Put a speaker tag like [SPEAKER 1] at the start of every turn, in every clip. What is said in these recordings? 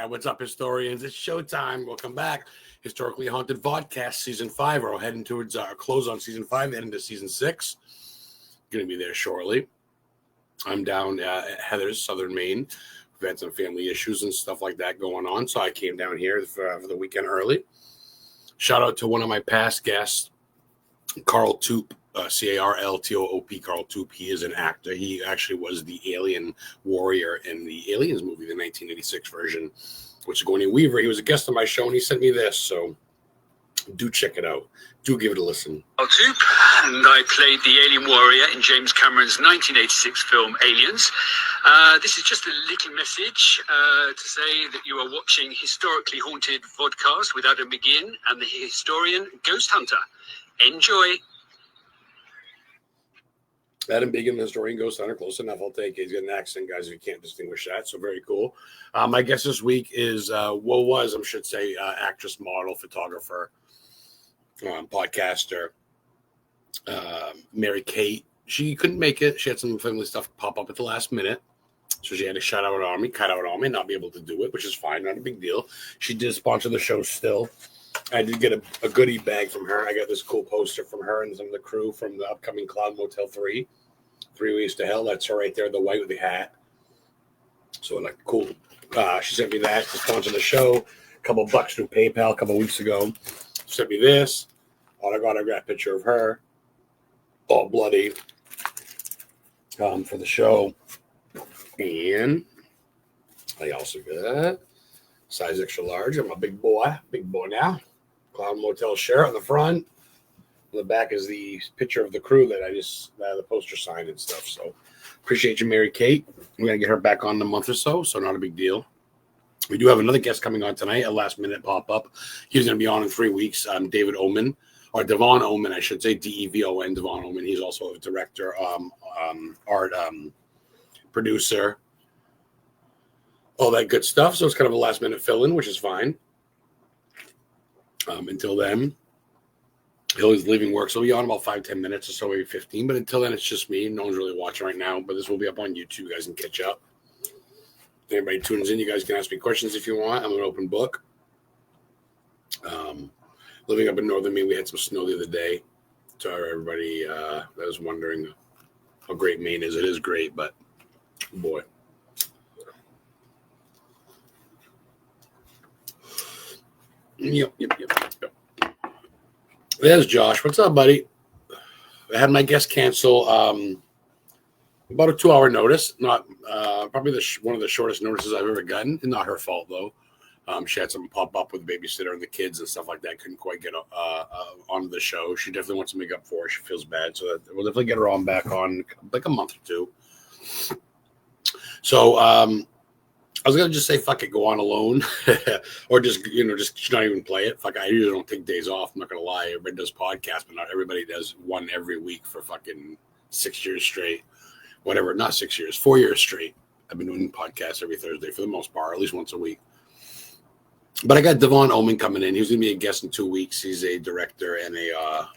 [SPEAKER 1] What's up, historians? It's showtime. Welcome back. Historically Haunted VODCAST Season 5. We're heading towards our close on Season 5, heading to Season 6. Going to be there shortly. I'm down at Heather's, Southern Maine. We've had some family issues and stuff like that going on, so I came down here for the weekend early. Shout out to one of my past guests, Carl Toop, Carltoop. Carl Toop. He is an actor. He actually was the alien warrior in the Aliens movie, the 1986 version, with Sigourney Weaver. He was a guest on my show, and he sent me this, so do check it out. Do give it a listen.
[SPEAKER 2] Carl Toop, and I played the alien warrior in James Cameron's 1986 film Aliens. This is just a little message to say that you are watching Historically Haunted VODCAST with Adam McGinn and the historian Ghost Hunter. Enjoy.
[SPEAKER 1] Adam Begin, the historian, Ghost Hunter. Close enough. I'll take it. He's got an accent, guys, if you can't distinguish that. So very cool. My guest this week is, I should say, actress, model, photographer, podcaster, Mary Kate. She couldn't make it. She had some family stuff pop up at the last minute. So she had to cut out on me, not be able to do it, which is fine. Not a big deal. She did sponsor the show still. I did get a goodie bag from her. I got this cool poster from her and some of the crew from the upcoming Cloud Motel 3, 3 Ways to Hell. That's her right there, the white with the hat. So like, cool. She sent me that to sponsor the show. A couple bucks through PayPal a couple weeks ago. Sent me this. Autograph picture of her, all bloody, for the show. And I also got size extra large. I'm a big boy now. Cloud Motel shirt on the front. On the back is the picture of the crew that the poster signed and stuff. So appreciate you, Mary Kate. We're going to get her back on in a month or so not a big deal. We do have another guest coming on tonight, a last minute pop up. He's going to be on in 3 weeks. David Oman, or Devon Oman, I should say, DEVON, Devon Oman. He's also a director, art, producer, all that good stuff. So it's kind of a last minute fill in, which is fine. Until then, he's leaving work, so he'll be on about 5-10 minutes or so, maybe 15. But until then, it's just me. No one's really watching right now, but this will be up on YouTube. You guys can catch up. If anybody tunes in, you guys can ask me questions if you want. I'm an open book. Living up in northern Maine, we had some snow the other day. So everybody that was wondering how great Maine is. It is great, but boy. Yep. There's Josh. What's up, buddy? I had my guest cancel about a 2-hour notice. Not probably one of the shortest notices I've ever gotten. Not her fault, though. She had something pop up with the babysitter and the kids and stuff like that. Couldn't quite get onto the show. She definitely wants to make up for it. She feels bad. So we'll definitely get her back on like a month or two. So I was going to just say, fuck it, go on alone. Or just not even play it. Fuck, I usually don't take days off. I'm not going to lie. Everybody does podcasts, but not everybody does one every week for fucking 6 years straight. Whatever, not 6 years, 4 years straight. I've been doing podcasts every Thursday for the most part, at least once a week. But I got Devon Oman coming in. He's going to be a guest in 2 weeks. He's a director and a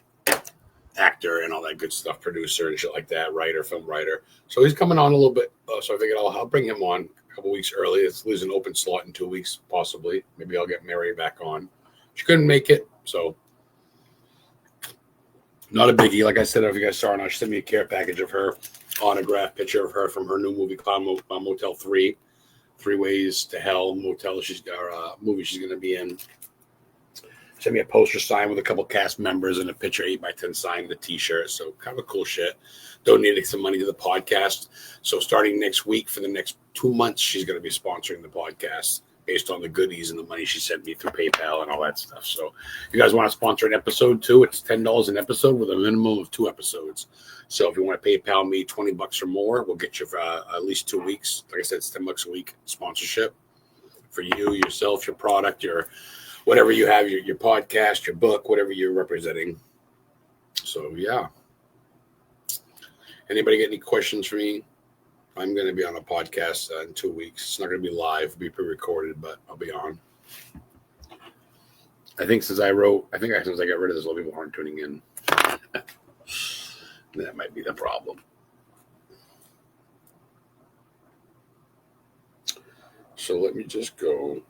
[SPEAKER 1] actor and all that good stuff, producer and shit like that, film writer. So he's coming on a little bit. So I figured I'll bring him on a couple weeks early. It's leaves an open slot in 2 weeks, possibly. Maybe I'll get Mary back on. She couldn't make it, so not a biggie. Like I said, if you guys saw her, she sent me a care package of her autograph picture of her from her new movie, Cloud Motel 3. 3 Ways to Hell motel. She's got a movie she's going to be in. Sent me a poster signed with a couple cast members and a picture 8x10 signed, the t-shirt. So kind of cool shit. Donating some money to the podcast. So starting next week for the next 2 months, she's going to be sponsoring the podcast based on the goodies and the money she sent me through PayPal and all that stuff. So if you guys want to sponsor an episode too, it's $10 an episode with a minimum of 2 episodes. So if you want to PayPal me $20 or more, we'll get you for at least 2 weeks. Like I said, it's $10 a week sponsorship for you, yourself, your product, your whatever you have, your podcast, your book, whatever you're representing. So yeah. Anybody get any questions for me? I'm going to be on a podcast in 2 weeks. It's not going to be live, it'll be pre-recorded, but I'll be on. I think since I got rid of this, a lot of people aren't tuning in. That might be the problem. So let me just go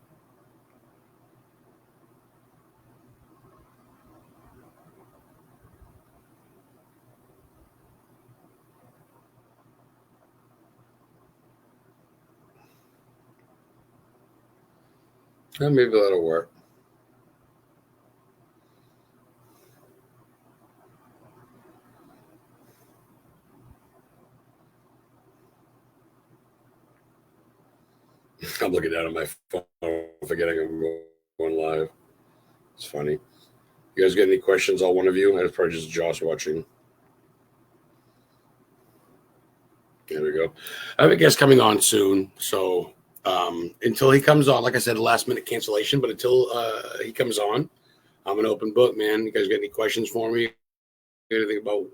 [SPEAKER 1] Maybe that'll work. I'm looking down at my phone, forgetting I'm going live. It's funny. You guys get any questions, all one of you? It's probably just Josh watching. There we go. I have a guest coming on soon. So until he comes on, like I said, last minute cancellation, but until he comes on, I'm an open book, man. You guys got any questions for me? Anything about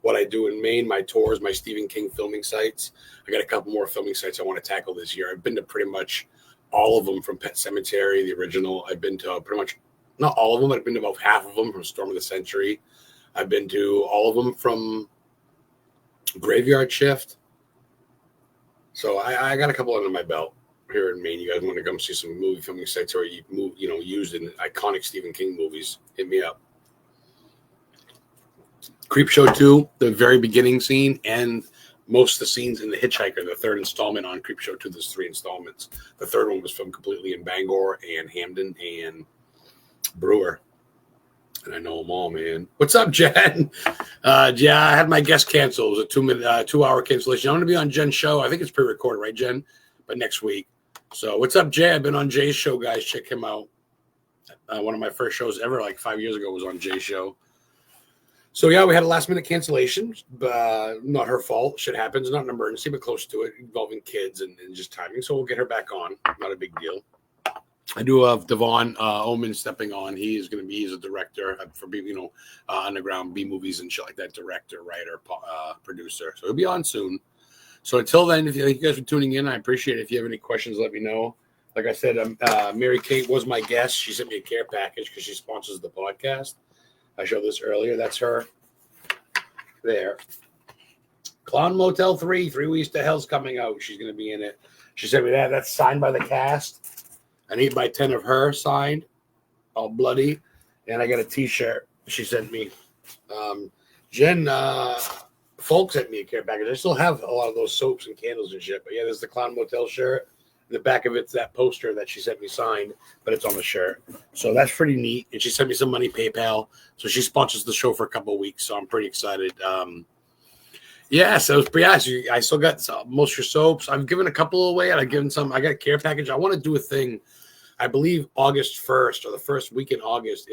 [SPEAKER 1] what I do in Maine, my tours, my Stephen King filming sites? I got a couple more filming sites I want to tackle this year. I've been to pretty much all of them, from Pet Sematary, the original. I've been to pretty much, not all of them, but I've been to about half of them, from Storm of the Century. I've been to all of them from Graveyard Shift. So I got a couple under my belt here in Maine. You guys want to come see some movie filming sites or used in iconic Stephen King movies? Hit me up. Creepshow 2, the very beginning scene, and most of the scenes in The Hitchhiker, the third installment on Creepshow 2. There's 3 installments. The third one was filmed completely in Bangor and Hamden and Brewer. And I know them all, man. What's up, Jen? Yeah, I had my guest canceled. It was a 2-hour cancellation. I'm going to be on Jen's show. I think it's pre-recorded, right, Jen? But next week. So what's up, Jay? I've been on Jay's show, guys. Check him out. One of my first shows ever, like 5 years ago, was on Jay's show. So, yeah, we had a last-minute cancellation. Not her fault. Shit happens. Not an emergency, but close to it, involving kids and just timing. So we'll get her back on. Not a big deal. I do have DEVON OMAN stepping on. He's a director for underground B movies and shit like that. Director, writer, producer. So he'll be on soon. So until then, if you guys are tuning in, I appreciate it. If you have any questions, let me know. Like I said, Mary Kate was my guest. She sent me a care package because she sponsors the podcast. I showed this earlier. That's her there. Clown Motel 3 Weeks to Hell's coming out. She's going to be in it. She sent me that. That's signed by the cast. An 8x10 of her signed, all bloody. And I got a T-shirt she sent me. Jen Folk sent me a care package. I still have a lot of those soaps and candles and shit. But yeah, there's the Clown Motel shirt. In the back of it's that poster that she sent me signed, but it's on the shirt. So that's pretty neat. And she sent me some money PayPal. So she sponsors the show for a couple of weeks. So I'm pretty excited. I still got most of your soaps. I've given a couple away, and I've given some. I got a care package. I want to do a thing. I believe August 1st, or the first week in August,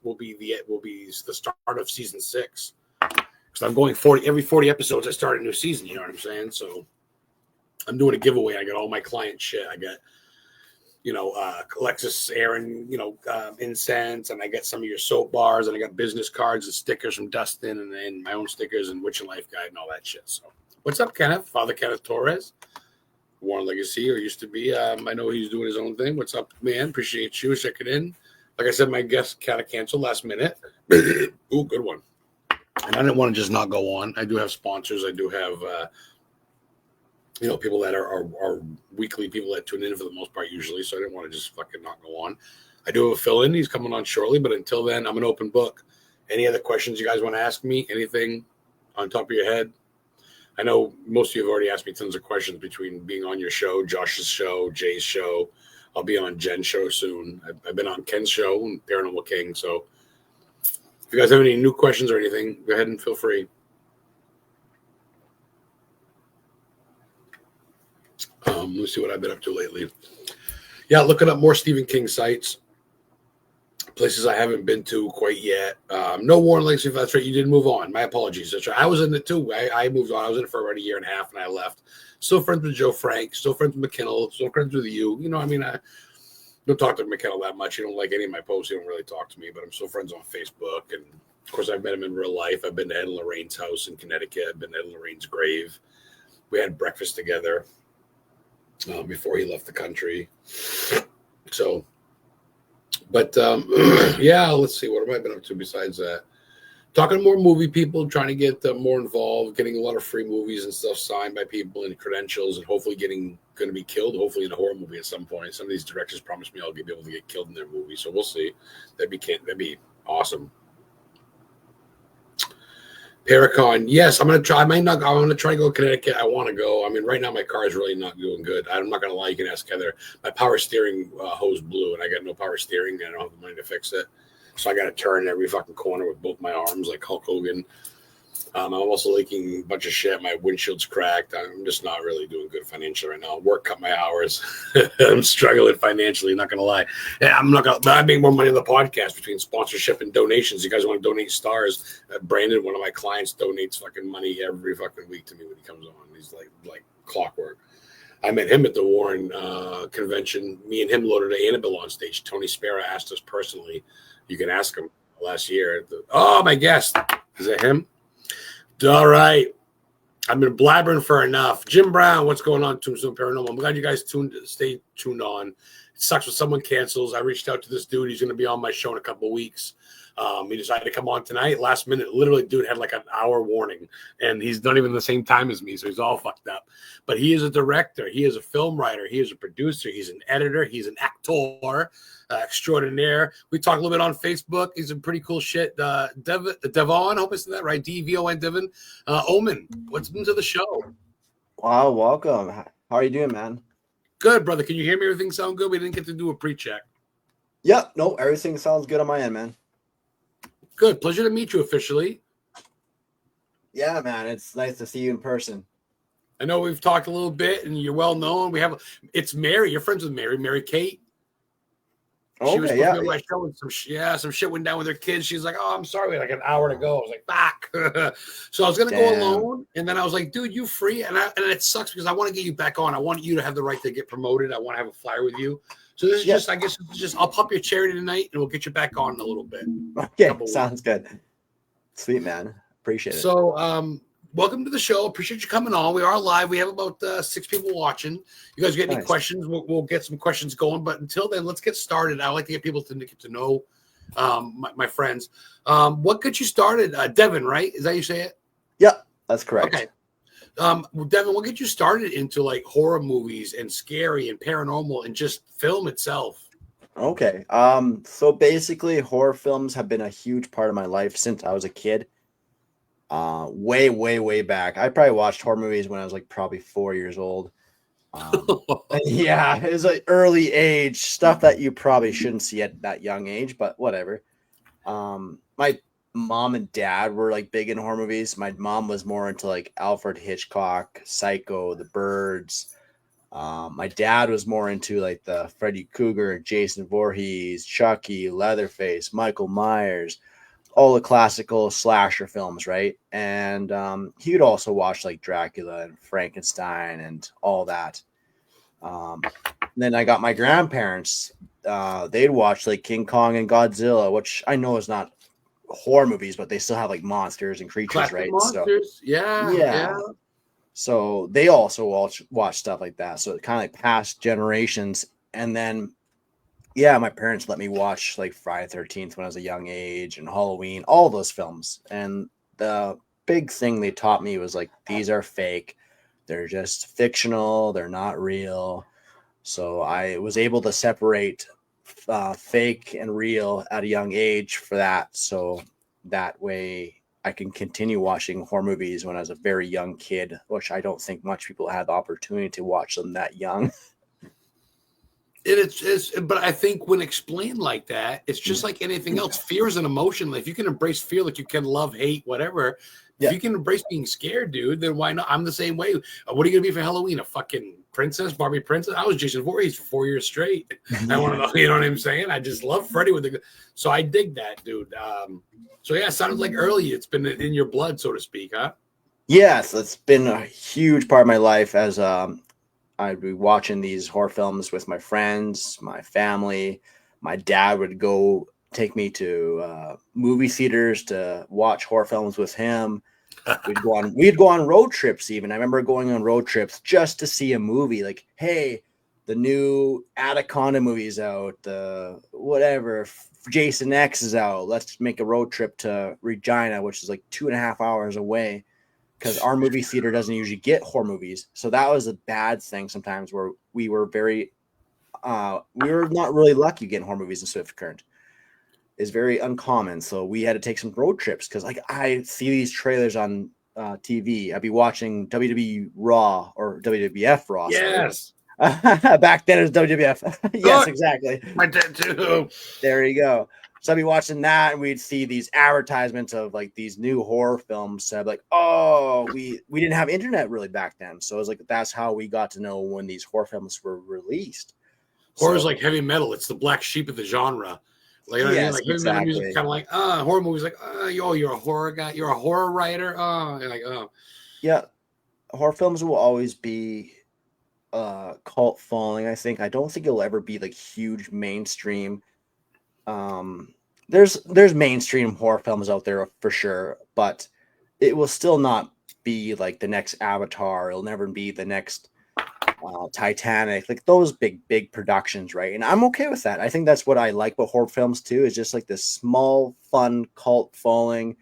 [SPEAKER 1] will be the start of season 6. Because I'm going every 40 episodes. I start a new season. You know what I'm saying? So I'm doing a giveaway. I got all my client shit. I got Alexis Aaron, incense, and I got some of your soap bars, and I got business cards and stickers from Dustin, and then my own stickers and Witch and Life Guide and all that shit. So, what's up, Kenneth? Father Kenneth Torres, Warren Legacy, or used to be. I know he's doing his own thing. What's up, man? Appreciate you checking in. Like I said, my guest kind of canceled last minute. Ooh, good one. And I didn't want to just not go on. I do have sponsors. I do have. People that are weekly people that tune in for the most part usually, so I didn't want to just fucking not go on. I do have a fill-in. He's coming on shortly, but until then, I'm an open book. Any other questions you guys want to ask me? Anything on top of your head? I know most of you have already asked me tons of questions between being on your show, Josh's show, Jay's show. I'll be on Jen's show soon. I've been on Ken's show and Paranormal King, so if you guys have any new questions or anything, go ahead and feel free. Let's see what I've been up to lately. Yeah, looking up more Stephen King sites, places I haven't been to quite yet. No Warren Legacy, if that's right. You did move on. My apologies. That's right. I was in it too. I moved on. I was in it for about a year and a half, and I left. Still friends with Joe Frank. Still friends with McKinnell. Still friends with you. I don't talk to McKinnell that much. He don't like any of my posts. He don't really talk to me, but I'm still friends on Facebook. And, of course, I've met him in real life. I've been to Ed and Lorraine's house in Connecticut. I've been to Ed and Lorraine's grave. We had breakfast together. Before he left the country. So, but yeah, let's see. What have I been up to besides that? Talking to more movie people, trying to get more involved, getting a lot of free movies and stuff signed by people and credentials, and hopefully going to be killed, hopefully in a horror movie at some point. Some of these directors promised me I'll be able to get killed in their movie, so we'll see. That'd be awesome. Paracon, yes, I'm gonna try. I might not. I'm gonna try to go to Connecticut. I want to go. I mean, right now my car is really not doing good. I'm not gonna lie. You can ask Heather. My power steering hose blew, and I got no power steering. And I don't have the money to fix it, so I got to turn every fucking corner with both my arms like Hulk Hogan. I'm also leaking a bunch of shit. My windshield's cracked. I'm just not really doing good financially right now. Work cut my hours. I'm struggling financially. Not gonna lie. Yeah, I'm not gonna. I make more money on the podcast between sponsorship and donations. You guys want to donate stars? Brandon, one of my clients, donates fucking money every fucking week to me when he comes on. He's like clockwork. I met him at the Warren convention. Me and him loaded Annabelle on stage. Tony Spera asked us personally. You can ask him last year. My guest, is that him? All I've been blabbering for enough. Jim Brown, what's going on, Tombstone Paranormal? I'm glad you guys stay tuned on. It sucks when someone cancels. I reached out to this dude. He's going to be on my show in a couple of weeks. He decided to come on tonight. Last minute, literally, dude had like an hour warning, and he's not even the same time as me, so he's all fucked up. But he is a director. He is a film writer. He is a producer. He's an editor. He's an actor extraordinaire. We talk a little bit on Facebook. He's some pretty cool shit. DEVON, I hope I said that right. DEVON, Devon. Oman, what's been to the show?
[SPEAKER 3] Wow, welcome. How are you doing, man?
[SPEAKER 1] Good, brother. Can you hear me? Everything sound good? We didn't get to do a pre-check.
[SPEAKER 3] Yeah, no, everything sounds good on my end, man.
[SPEAKER 1] Good. Pleasure to meet you officially.
[SPEAKER 3] Yeah, man. It's nice to see you in person.
[SPEAKER 1] I know we've talked a little bit, and you're well known. It's Mary. You're friends with Mary Kate. She was supposed to be on my show, and some shit went down with her kids. She's like, "Oh, I'm sorry, we had like an hour to go." I was like, "Fuck!" So I was gonna go alone, and then I was like, "Dude, you free?" And it sucks because I want to get you back on. I want you to have the right to get promoted. I want to have a flyer with you. So this is just, I guess, I'll pop your charity tonight, and we'll get you back on in a little bit.
[SPEAKER 3] Okay, sounds good. Sweet, man. Appreciate it.
[SPEAKER 1] So, welcome to the show. Appreciate you coming on. We are live. We have about 6 people watching. You guys get any questions? We'll get some questions going. But until then, let's get started. I like to get people to get to know my friends. What got you started? Devon, right? Is that how you say it?
[SPEAKER 3] Yeah, that's correct.
[SPEAKER 1] Okay. Devon, what got you started into like horror movies and scary and paranormal and just film itself?
[SPEAKER 3] Okay. So basically, horror films have been a huge part of my life since I was a kid. Way back. I probably watched horror movies when I was like probably 4 years old. Yeah, it was like early age stuff that you probably shouldn't see at that young age, but whatever. My mom and dad were like big in horror movies. My mom was more into like Alfred Hitchcock, Psycho, The Birds. My dad was more into like the Freddy Krueger, Jason Voorhees, Chucky, Leatherface, Michael Myers, all the classical slasher films, right? And he would also watch like Dracula and Frankenstein and all that. Then I got my grandparents. They'd watch like King Kong and Godzilla, which I know is not horror movies, but they still have like monsters and creatures, classic, right?
[SPEAKER 1] Monsters, so, yeah.
[SPEAKER 3] So they also watch stuff like that. So it kind of like past generations. And then, yeah, my parents let me watch like Friday the 13th when I was a young age and Halloween, all those films. And the big thing they taught me was like, these are fake. They're just fictional. They're not real. So I was able to separate fake and real at a young age for that. So that way I can continue watching horror movies when I was a very young kid, which I don't think much people had the opportunity to watch them that young.
[SPEAKER 1] But I think when explained like that, it's just like anything else. Fear is an emotion. If you can embrace fear, like you can love, hate, whatever. Yeah. If you can embrace being scared, dude, then why not? I'm the same way. What are you gonna be for Halloween? A fucking princess, Barbie princess? I was Jason Voorhees for 4 years straight. I want to know, you know what I'm saying? I just love Freddy so I dig that, dude. So yeah, it sounds like early. It's been in your blood, so to speak, huh?
[SPEAKER 3] Yes, it's been a huge part of my life as I'd be watching these horror films with my friends, my family. My dad would go take me to movie theaters to watch horror films with him. We'd go on road trips even. I remember going on road trips just to see a movie. Like, hey, the new Anaconda movie's out. Whatever, Jason X is out. Let's make a road trip to Regina, which is like 2.5 hours away, because our movie theater doesn't usually get horror movies. So that was a bad thing sometimes, where we were not really lucky getting horror movies in Swift Current. is very uncommon. So we had to take some road trips because like I see these trailers on TV. I'd be watching WWE Raw or WWF Raw.
[SPEAKER 1] Yes.
[SPEAKER 3] Sorry. Back then it was WWF. Yes,
[SPEAKER 1] Good.
[SPEAKER 3] exactly.
[SPEAKER 1] I did too.
[SPEAKER 3] There you go. So I'd be watching that, and we'd see these advertisements of like these new horror films. So I'd be like, oh, we didn't have internet really back then. So it was like that's how we got to know when these horror films were released.
[SPEAKER 1] Horror's
[SPEAKER 3] So,
[SPEAKER 1] like heavy metal. It's the black sheep of the genre. Like, you know what I mean?
[SPEAKER 3] yes,
[SPEAKER 1] Like heavy metal music,
[SPEAKER 3] exactly.
[SPEAKER 1] kind of like horror movies. Like, you're a horror guy. You're a horror writer. And like,
[SPEAKER 3] Yeah, horror films will always be cult following. I think. I don't think it'll ever be like huge mainstream. There's mainstream horror films out there for sure, but it will still not be like the next Avatar. It'll never be the next Titanic, like those big productions, right? And I'm okay with that. I think that's what I like about horror films too, is just like this small, fun cult following.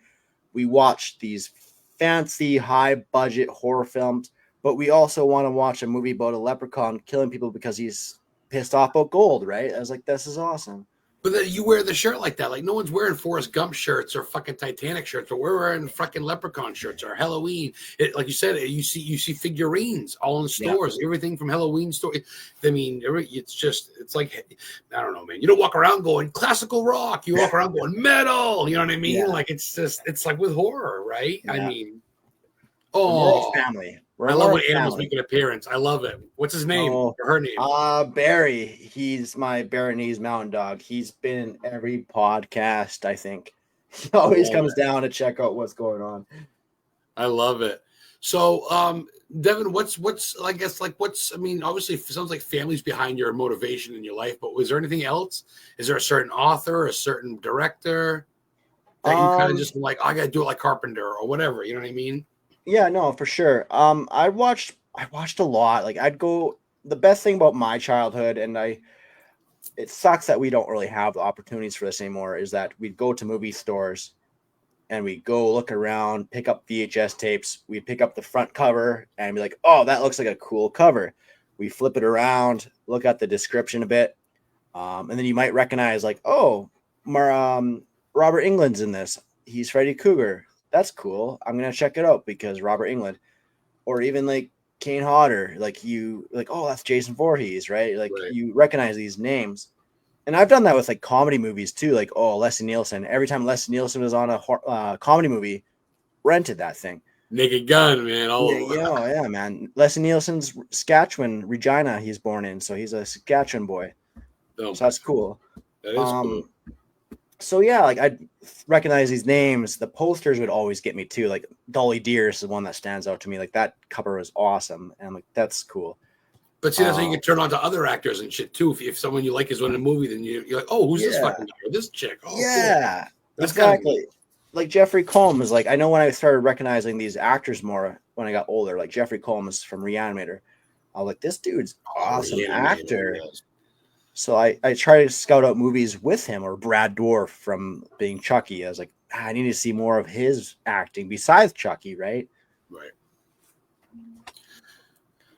[SPEAKER 3] We watch these fancy, high budget horror films, but we also want to watch a movie about a leprechaun killing people because he's pissed off about gold, right? I was like, this is awesome.
[SPEAKER 1] but then you wear the shirt like that. Like no one's wearing Forrest Gump shirts or fucking Titanic shirts, but we're wearing fucking Leprechaun shirts or Halloween. Like you said, you see figurines all in the stores. Yeah. Everything from Halloween store. I mean, it's like I don't know, man. You don't walk around going classical rock. You walk around going metal. You know what I mean? Yeah. Like it's like with horror, right? Yeah. I mean,
[SPEAKER 3] family.
[SPEAKER 1] I love when animals make an appearance. I love it. What's his name? Or her name?
[SPEAKER 3] Barry. He's my Bernese Mountain Dog. He's been in every podcast, I think. He always comes down to check out what's going on.
[SPEAKER 1] I love it. So, Devon, what's I mean, obviously it sounds like family's behind your motivation in your life, but was there anything else? Is there a certain author, a certain director that you kind of just like, I got to do it like Carpenter or whatever, you know what I mean?
[SPEAKER 3] Yeah, no, for sure. I watched a lot. Like the best thing about my childhood, and it sucks that we don't really have the opportunities for this anymore, is that we'd go to movie stores and we'd go look around, pick up VHS tapes, we'd pick up the front cover and be like, oh, that looks like a cool cover. We flip it around, look at the description a bit. And then you might recognize like, oh, Robert Englund's in this. He's Freddy Krueger. That's cool. I'm gonna check it out because Robert Englund, or even like Kane Hodder, oh, that's Jason Voorhees, right? Like right. You recognize these names, and I've done that with like comedy movies too. Like, oh, Leslie Nielsen. Every time Leslie Nielsen was on a comedy movie, rented that thing.
[SPEAKER 1] Naked Gun, man.
[SPEAKER 3] Yeah, man. Leslie Nielsen's Saskatchewan, Regina. He's born in, so he's a Saskatchewan boy. Oh, so that's cool.
[SPEAKER 1] That is cool.
[SPEAKER 3] So yeah, like I'd recognize these names. The posters would always get me too. Like Dolly Dearest is the one that stands out to me. Like that cover was awesome, and I'm like, that's cool.
[SPEAKER 1] But see, that's how you can turn on to other actors and shit too. If someone you like is in a movie, then you're like, oh, who's this fucking guy or this chick? Oh,
[SPEAKER 3] yeah, cool. That's exactly. Kind of like Jeffrey Combs. Like I know when I started recognizing these actors more when I got older. Like Jeffrey Combs from Reanimator. I was like, this dude's awesome actor. Yes. So I try to scout out movies with him, or Brad Dourif from being Chucky. I was like, I need to see more of his acting besides Chucky, right?
[SPEAKER 1] Right.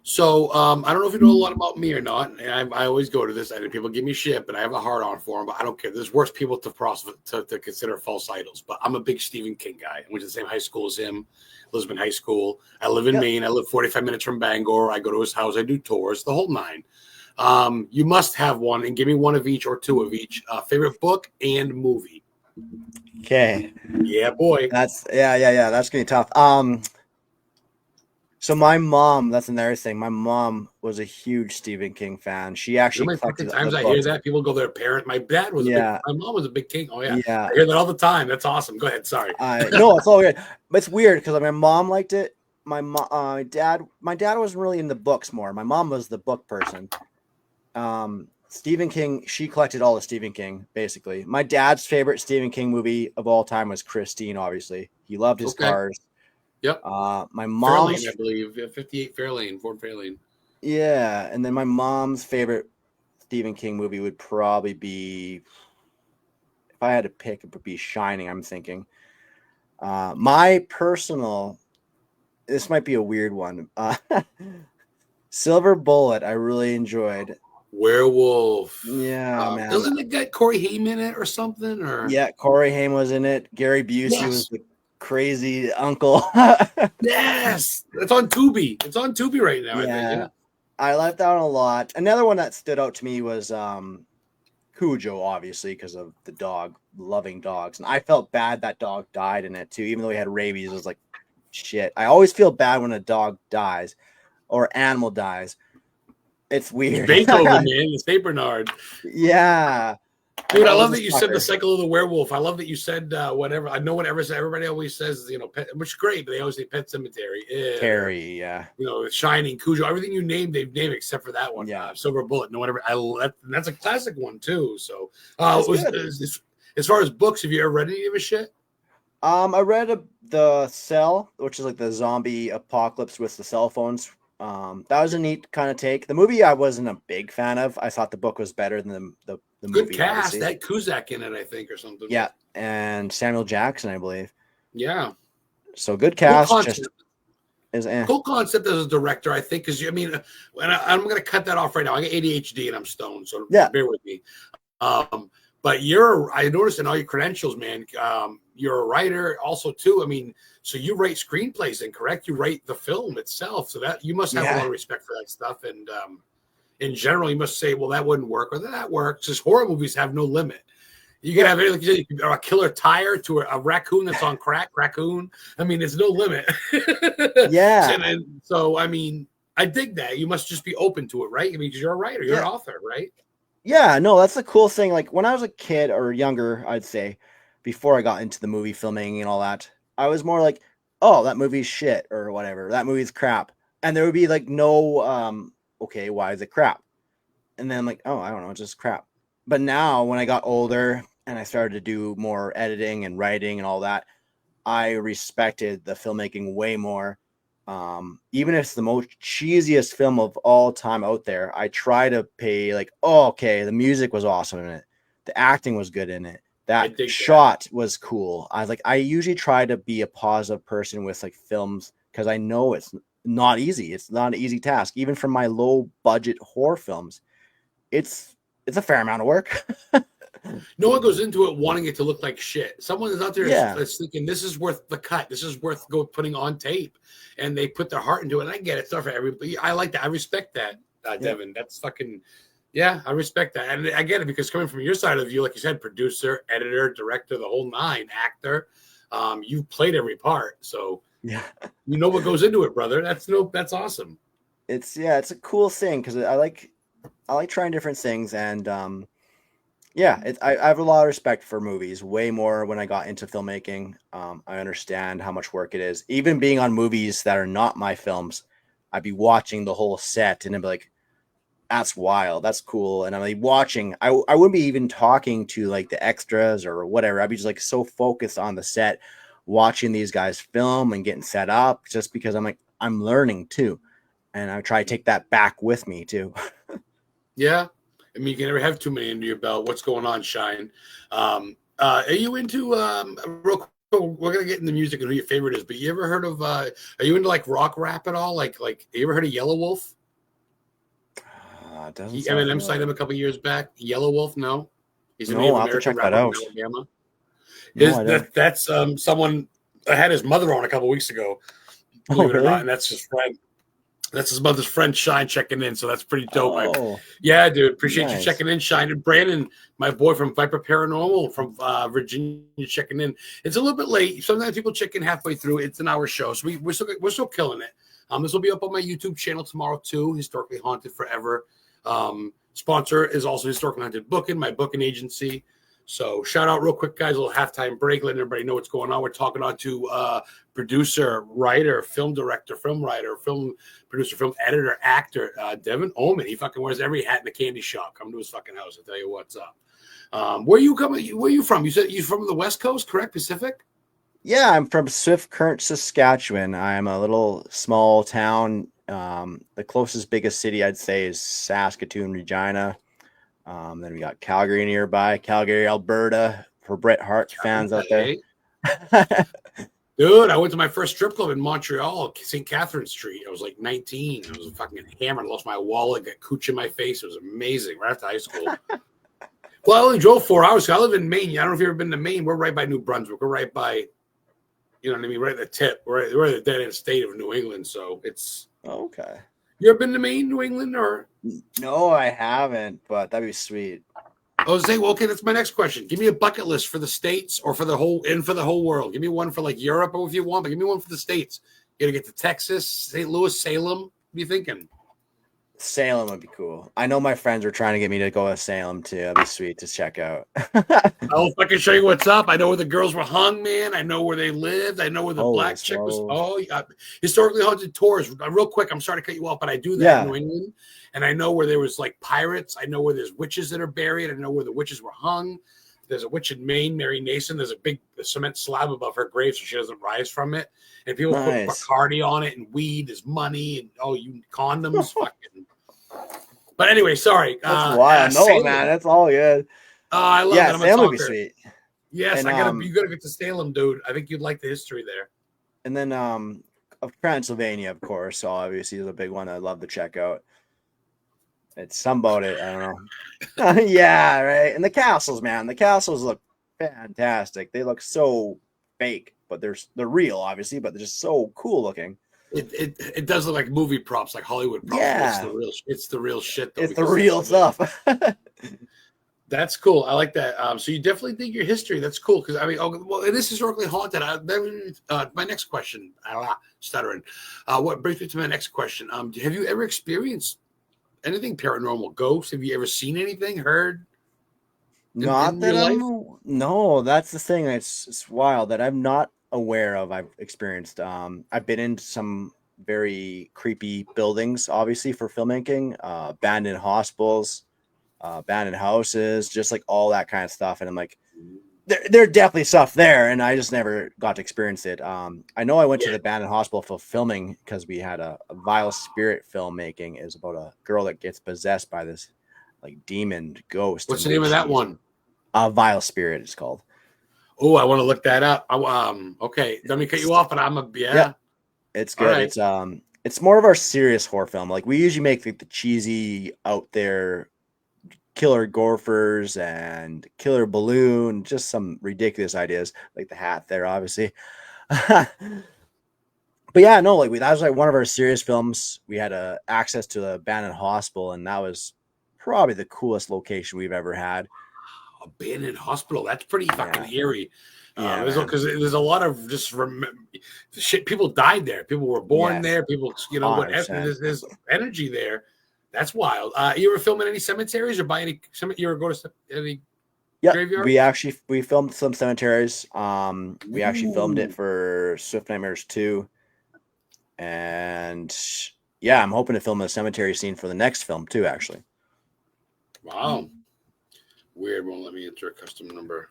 [SPEAKER 1] So I don't know if you know a lot about me or not. I always go to this, and people give me shit, but I have a hard on for them. But I don't care. There's worse people to consider false idols. But I'm a big Stephen King guy. I went to the same high school as him, Lisbon High School. I live in Maine. I live 45 minutes from Bangor. I go to his house. I do tours, the whole nine. You must have one, and give me one of each or two of each. Favorite book and movie.
[SPEAKER 3] Okay.
[SPEAKER 1] Yeah, boy.
[SPEAKER 3] That's That's gonna be tough. So my mom, that's another thing. My mom was a huge Stephen King fan. She actually
[SPEAKER 1] collected times I hear that people go their parent. My dad was my mom was a big King. Oh yeah. I hear that all the time. That's awesome. Go ahead. Sorry.
[SPEAKER 3] No, it's all good. But it's weird because my mom liked it. My dad wasn't really in the books more. My mom was the book person. Stephen King, she collected all of Stephen King, basically. My dad's favorite Stephen King movie of all time was Christine, obviously. He loved his cars.
[SPEAKER 1] Yep.
[SPEAKER 3] My mom's,
[SPEAKER 1] Fairlane, I believe. 58 Fairlane, Ford Fairlane.
[SPEAKER 3] Yeah, and then my mom's favorite Stephen King movie would probably be, if I had to pick, it would be Shining, I'm thinking. My personal, this might be a weird one. Silver Bullet, I really enjoyed.
[SPEAKER 1] Werewolf.
[SPEAKER 3] Yeah, man.
[SPEAKER 1] Doesn't it get Corey Haim in it or something? Or
[SPEAKER 3] Yeah, Corey Haim was in it. Gary Busey was
[SPEAKER 1] yes,
[SPEAKER 3] the crazy uncle.
[SPEAKER 1] yes, it's on Tubi. It's on Tubi right now. I think.
[SPEAKER 3] Yeah,
[SPEAKER 1] Yeah.
[SPEAKER 3] I liked that one a lot. Another one that stood out to me was Cujo, obviously, because of the dog, loving dogs. And I felt bad that dog died in it too, even though he had rabies. I was like, shit. I always feel bad when a dog dies or animal dies. It's weird.
[SPEAKER 1] Beethoven, man, the Saint Bernard.
[SPEAKER 3] Yeah.
[SPEAKER 1] Dude, I love
[SPEAKER 3] was
[SPEAKER 1] that
[SPEAKER 3] a
[SPEAKER 1] you said the
[SPEAKER 3] sucker.
[SPEAKER 1] cycle of the werewolf. I love that you said whatever. I know whatever everybody always says, pet, which is great, but they always say Pet Cemetery.
[SPEAKER 3] Terry, yeah.
[SPEAKER 1] Shining, Cujo, everything you named, they've named except for that one.
[SPEAKER 3] Yeah.
[SPEAKER 1] Silver Bullet. No, whatever. That's a classic one too. So, as far as books, have you ever read any of his shit?
[SPEAKER 3] I read The Cell, which is like the zombie apocalypse with the cell phones. That was a neat kind of take. The movie I wasn't a big fan of. I thought the book was better than the movie.
[SPEAKER 1] Good cast.
[SPEAKER 3] Obviously.
[SPEAKER 1] That Cusack in it, I think, or something.
[SPEAKER 3] Yeah, and Samuel Jackson, I believe.
[SPEAKER 1] Yeah.
[SPEAKER 3] So good cast.
[SPEAKER 1] Cool concept as a director, I think, because I'm going to cut that off right now. I got ADHD and I'm stoned, so bear with me. But I noticed in all your credentials, man, you're a writer also too. I mean, so you write screenplays, and correct? You write the film itself, so that you must have a lot of respect for that stuff. And in general, you must say, well, that wouldn't work, or that works. Just horror movies have no limit. You can have it, like you said, a killer tire to a raccoon that's on crack. Raccoon. I mean, it's no limit.
[SPEAKER 3] Yeah.
[SPEAKER 1] And so, I mean, I dig that. You must just be open to it, right? I mean, because you're a writer, you're an author, right?
[SPEAKER 3] Yeah, no, that's the cool thing. Like when I was a kid or younger, I'd say, before I got into the movie filming and all that, I was more like, oh, that movie's shit or whatever. That movie's crap. And there would be like no, okay, why is it crap? And then I'm like, oh, I don't know, it's just crap. But now when I got older and I started to do more editing and writing and all that, I respected the filmmaking way more. Even if it's the most cheesiest film of all time out there, I try to pay like, oh, okay, the music was awesome in it, the acting was good in it, that shot was cool. I usually try to be a positive person with like films because I know it's not easy. It's not an easy task, even for my low budget horror films. It's a fair amount of work.
[SPEAKER 1] No one goes into it wanting it to look like shit. Someone is out there that's thinking this is worth the cut. This is worth putting on tape, and they put their heart into it. And I get it. It's not for everybody. I like that. I respect that, Devon. That's fucking I respect that, and I get it because coming from your side of the view, like you said, producer, editor, director, the whole nine, actor. You've played every part, so you know what goes into it, brother. That's awesome.
[SPEAKER 3] It's a cool thing because I like trying different things and. I have a lot of respect for movies, way more when I got into filmmaking. I understand how much work it is. Even being on movies that are not my films, I'd be watching the whole set and I'd be like, that's wild, that's cool. And I'm like watching, I wouldn't be even talking to like the extras or whatever. I'd be just like so focused on the set, watching these guys film and getting set up just because I'm like, I'm learning too. And I try to take that back with me too.
[SPEAKER 1] Yeah. I mean, you can never have too many under your belt. What's going on, Shine? Are you into real quick? We're gonna get into music and who your favorite is. But you ever heard of? Are you into like rock rap at all? Like, you ever heard of Yellow Wolf? Eminem signed him a couple years back. Yellow Wolf, no. He's a Native American rapper from Alabama. That's someone I had his mother on a couple weeks ago. Believe it or not, and that's his friend. That's his mother's friend, Shine, checking in. So that's pretty dope. Dude. Appreciate you checking in, Shine. And Brandon, my boy from Viper Paranormal from Virginia, checking in. It's a little bit late. Sometimes people check in halfway through. It's an hour show. So we're still killing it. This will be up on my YouTube channel tomorrow, too. Historically Haunted Forever. Sponsor is also Historically Haunted Booking, my booking agency. So shout out real quick, guys, a little halftime break, letting everybody know what's going on. We're talking on to producer, writer, film director, film writer, film producer, film editor, actor, Devon Oman. He fucking wears every hat in the candy shop. Come to his fucking house. I'll tell you what's up. Where you from? You said you're from the West Coast, correct? Pacific?
[SPEAKER 3] Yeah, I'm from Swift Current, Saskatchewan. I'm a little small town. The closest biggest city I'd say is Saskatoon, Regina. Then we got Calgary nearby, Calgary, Alberta, for Bret Hart fans out there.
[SPEAKER 1] Dude, I went to my first strip club in Montreal, St. Catherine Street. I was like 19. I was fucking hammered. I lost my wallet, got cooch in my face. It was amazing. Right after high school. Well, I only drove 4 hours. I live in Maine. I don't know if you've ever been to Maine. We're right by New Brunswick. We're right by, you know what I mean? Right at the tip. We're at the dead end state of New England. So it's.
[SPEAKER 3] Okay.
[SPEAKER 1] You ever been to Maine, New England, or?
[SPEAKER 3] No, I haven't, but that'd be sweet.
[SPEAKER 1] I was saying, well, okay, that's my next question. Give me a bucket list for the States or for the whole world. Give me one for like Europe or if you want, but give me one for the States. You gotta get to Texas, St. Louis, Salem. What are you thinking?
[SPEAKER 3] Salem would be cool. I know my friends are trying to get me to go to Salem too. That'd be sweet to check out.
[SPEAKER 1] I'll fucking show you what's up. I know where the girls were hung, man. I know where they lived. I know where the black chick was. Oh, yeah. Historically haunted tours. Real quick, I'm sorry to cut you off, but I do that in New England. And I know where there was like pirates. I know where there's witches that are buried. I know where the witches were hung. There's a witch in Maine, Mary Nason. There's a big cement slab above her grave so she doesn't rise from it. And people put Bacardi on it and weed. There's money and condoms. Fucking. But anyway, sorry.
[SPEAKER 3] That's wild. No, man, that's all good.
[SPEAKER 1] I love that.
[SPEAKER 3] Salem would be sweet.
[SPEAKER 1] Yes, and, you gotta get to Salem, dude. I think you'd like the history there.
[SPEAKER 3] And then of Transylvania, of course. So obviously is a big one I'd love to check out. It's some about it. I don't know. Yeah, right. And the castles, man. The castles look fantastic. They look so fake, but they're real, obviously, but they're just so cool looking.
[SPEAKER 1] It does look like movie props, like Hollywood props.
[SPEAKER 3] Yeah.
[SPEAKER 1] It's the real shit, though.
[SPEAKER 3] It's the real stuff.
[SPEAKER 1] That's cool. I like that. So you definitely dig your history. That's cool. Because I mean, it is historically haunted. My next question, stuttering. What brings me to my next question? Have you ever experienced anything paranormal? Ghosts? Have you ever seen anything? Heard?
[SPEAKER 3] No, that's the thing. It's wild that I'm not aware of. I've experienced. I've been in some very creepy buildings, obviously for filmmaking, abandoned hospitals, abandoned houses, just like all that kind of stuff. And I'm like, there definitely stuff there, and I just never got to experience it. I know I went to the abandoned hospital for filming because we had a vile spirit filmmaking. It was about a girl that gets possessed by this like demon ghost.
[SPEAKER 1] What's the name of that one?
[SPEAKER 3] Vile Spirit it's called.
[SPEAKER 1] Oh, I want to look that up. Okay, let me cut you off, but
[SPEAKER 3] it's good. Right. It's more of our serious horror film. Like we usually make the cheesy out there killer gophers and killer balloon, just some ridiculous ideas like the hat there, obviously. But yeah, no, like that was like one of our serious films. We had access to the abandoned hospital, and that was probably the coolest location we've ever had.
[SPEAKER 1] Abandoned hospital. That's pretty fucking eerie.
[SPEAKER 3] Yeah,
[SPEAKER 1] because there's a lot of just shit. People died there. People were born there. People, there's energy there. That's wild. You ever film in any cemeteries or by any cemetery? You ever go to any graveyard?
[SPEAKER 3] We filmed some cemeteries. We actually filmed it for Swift Nightmares 2. And yeah, I'm hoping to film a cemetery scene for the next film too, actually.
[SPEAKER 1] Wow. Weird, won't let me enter a custom number.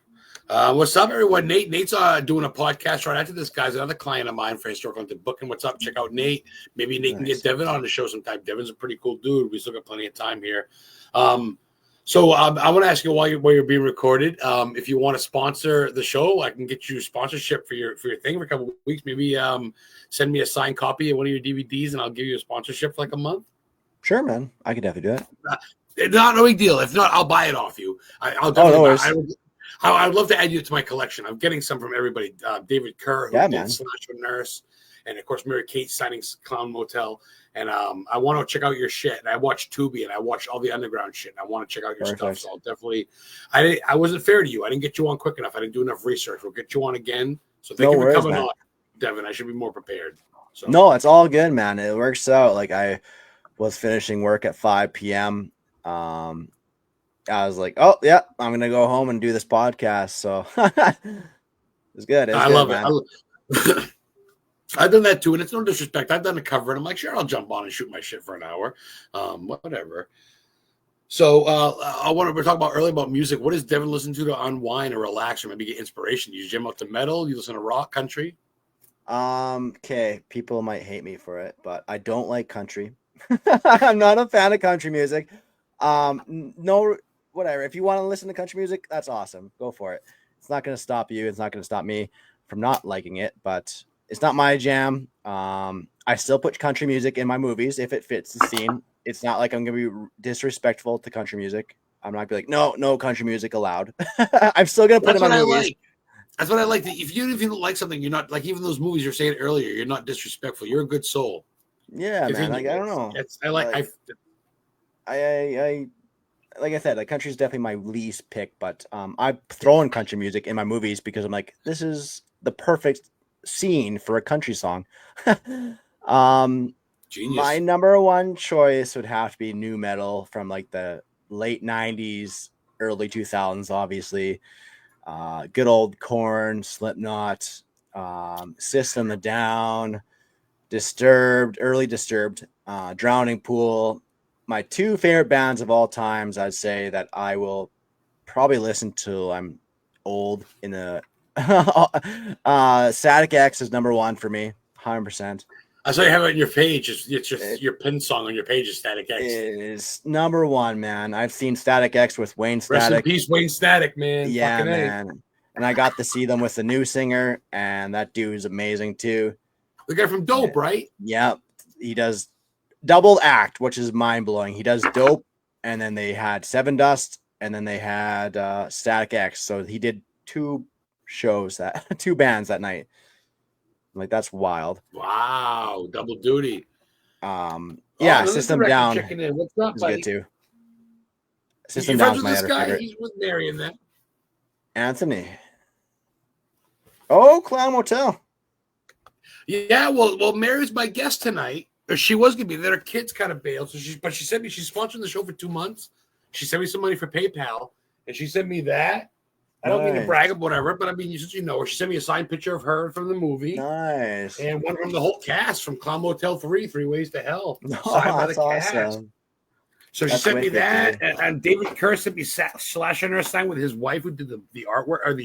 [SPEAKER 1] What's up, everyone? Nate's doing a podcast right after this. Guy's another client of mine for Historical Haunted Booking. What's up? Check out Nate. Maybe Nate can get Devon on the show sometime. Devon's a pretty cool dude. We still got plenty of time here. So I want to ask you while you're being recorded, if you want to sponsor the show, I can get you sponsorship for your thing for a couple of weeks. Maybe send me a signed copy of one of your DVDs, and I'll give you a sponsorship for like a month.
[SPEAKER 3] Sure, man. I can definitely do it.
[SPEAKER 1] Not no big deal. If not, I'll buy it off you. I'll definitely. I'd love to add you to my collection. I'm getting some from everybody. David Kerr, who did Slasher Nurse, and of course Mary Kate signing Clown Motel. And I want to check out your shit. And I watched Tubi and I watched all the underground shit. And I want to check out your stuff. So I'll definitely. I wasn't fair to you. I didn't get you on quick enough. I didn't do enough research. We'll get you on again. So thank you for coming on, Devon. I should be more prepared. So.
[SPEAKER 3] No, it's all good, man. It works out. Like I was finishing work at 5 p.m. I was like, oh yeah, I'm gonna go home and do this podcast. So it's good. I love
[SPEAKER 1] it. I've done that too, and it's no disrespect. I've done a cover, and I'm like, sure, I'll jump on and shoot my shit for an hour, whatever. So I wanted to talk about earlier about music. What does Devon listen to unwind or relax or maybe get inspiration? You jam out to metal? You listen to rock, country?
[SPEAKER 3] Okay, people might hate me for it, but I don't like country. I'm not a fan of country music. No, whatever. If you want to listen to country music, that's awesome. Go for it. It's not going to stop you. It's not going to stop me. from not liking it, but it's not my jam. I still put country music in my movies if it fits the scene. It's not like I'm gonna be disrespectful to country music. I'm not gonna be like, no country music allowed. I'm still gonna put
[SPEAKER 1] That's
[SPEAKER 3] it in
[SPEAKER 1] what
[SPEAKER 3] my
[SPEAKER 1] I
[SPEAKER 3] movies.
[SPEAKER 1] like. That's what I like. If you don't like something, you're not like even those movies you're saying earlier. You're not disrespectful. You're a good soul.
[SPEAKER 3] Yeah, man. Like I don't know.
[SPEAKER 1] I like.
[SPEAKER 3] I like I said, like country is definitely my least pick, but I throw in country music in my movies because I'm like, this is the perfect scene for a country song.
[SPEAKER 1] Genius.
[SPEAKER 3] My number one choice would have to be new metal from like the late 90s, early 2000s, obviously. Good old Korn, Slipknot, System of a Down, Disturbed, early Disturbed, Drowning Pool. My two favorite bands of all times, I'd say that I will probably listen to. I'm old in the Static X is number one for me, 100%.
[SPEAKER 1] I saw you have it on your page. It's just your pin song on your page is Static X.
[SPEAKER 3] Is number one, man. I've seen Static X with Wayne Static.
[SPEAKER 1] Rest in peace, Wayne Static, man.
[SPEAKER 3] Yeah,
[SPEAKER 1] Fucking
[SPEAKER 3] man. And I got to see them with the new singer, and that dude is amazing too.
[SPEAKER 1] The guy from Dope, right?
[SPEAKER 3] Yep. He does double act, which is mind blowing. He does Dope, and then they had Seven Dust, and then they had Static X. So he did two bands that night. Like that's wild.
[SPEAKER 1] Wow, double duty.
[SPEAKER 3] Yeah, System Down
[SPEAKER 1] checking in. What's up,
[SPEAKER 3] is
[SPEAKER 1] buddy?
[SPEAKER 3] good too. System
[SPEAKER 1] You
[SPEAKER 3] Down
[SPEAKER 1] friends
[SPEAKER 3] is
[SPEAKER 1] with
[SPEAKER 3] my
[SPEAKER 1] this
[SPEAKER 3] other
[SPEAKER 1] guy?
[SPEAKER 3] favorite.
[SPEAKER 1] He's with Mary in that.
[SPEAKER 3] Anthony. Oh, Clown Motel.
[SPEAKER 1] Yeah, well, Mary's my guest tonight. Or she was gonna be there. Her kids kind of bailed, so she sent me. She's sponsoring the show for 2 months. She sent me some money for PayPal, and she sent me that. I don't mean to brag about whatever, but I mean, since you know her, she sent me a signed picture of her from the movie.
[SPEAKER 3] Nice.
[SPEAKER 1] And one from the whole cast from Clown Motel 3, Three Ways to Hell.
[SPEAKER 3] Oh, that's awesome.
[SPEAKER 1] So she sent me that, and David Kerr sent me Slash on her sign with his wife who did the artwork, or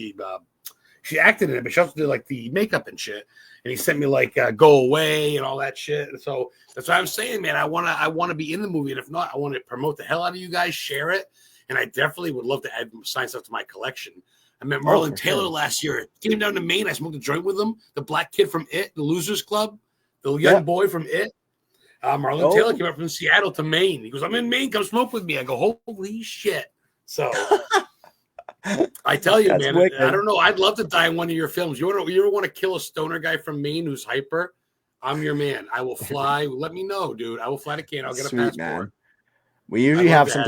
[SPEAKER 1] she acted in it, but she also did like the makeup and shit. And he sent me like Go Away and all that shit. And so that's what I'm saying, man. I wanna be in the movie, and if not, I want to promote the hell out of you guys, share it. And I definitely would love to add sign stuff to my collection. I met Marlon Taylor last year. Came down to Maine. I smoked a joint with him. The black kid from It, the Losers Club, the young boy from It. Marlon Taylor came up from Seattle to Maine. He goes, "I'm in Maine. Come smoke with me." I go, "Holy shit!" So I tell you, man, wicked. I don't know. I'd love to die in one of your films. You ever want to kill a stoner guy from Maine who's hyper? I'm your man. I will fly. Let me know, dude. I will fly to Canada. I'll get a passport. Man.
[SPEAKER 3] We usually have some.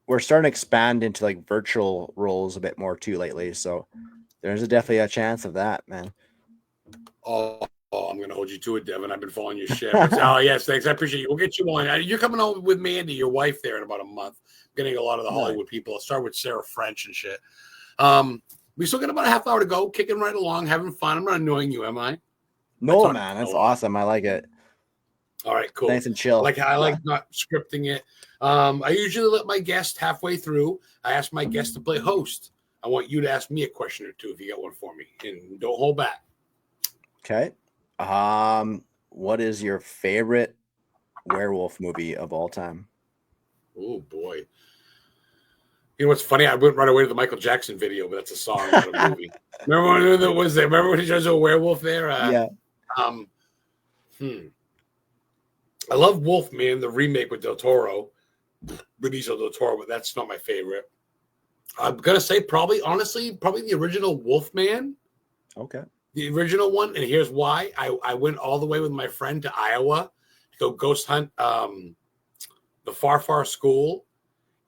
[SPEAKER 3] We're starting to expand into like virtual roles a bit more too lately, so there's definitely a chance of that, man.
[SPEAKER 1] Oh, I'm going to hold you to it, Devon. I've been following your shit. Oh, yes, thanks. I appreciate you. We'll get you on. You're coming on with Mandy, your wife, there in about a month. I'm getting a lot of the Hollywood people. I'll start with Sarah French and shit. We still got about a half hour to go, kicking right along, having fun. I'm not annoying you, am I?
[SPEAKER 3] No, man. That's awesome. I like it.
[SPEAKER 1] All right, cool.
[SPEAKER 3] Nice and chill.
[SPEAKER 1] I like not scripting it. I usually let my guest halfway through. I ask my guest to play host. I want you to ask me a question or two if you got one for me, and don't hold back.
[SPEAKER 3] Okay. What is your favorite werewolf movie of all time?
[SPEAKER 1] Oh boy. You know what's funny? I went right away to the Michael Jackson video, but that's a song, not a movie. Remember when that was there? Remember when he does a werewolf there?
[SPEAKER 3] Yeah.
[SPEAKER 1] I love Wolfman, the remake with Del Toro, Benicio Del Toro, but that's not my favorite. I'm gonna say probably the original Wolfman.
[SPEAKER 3] Okay.
[SPEAKER 1] The original one, and here's why. I went all the way with my friend to Iowa to go ghost hunt the Far School,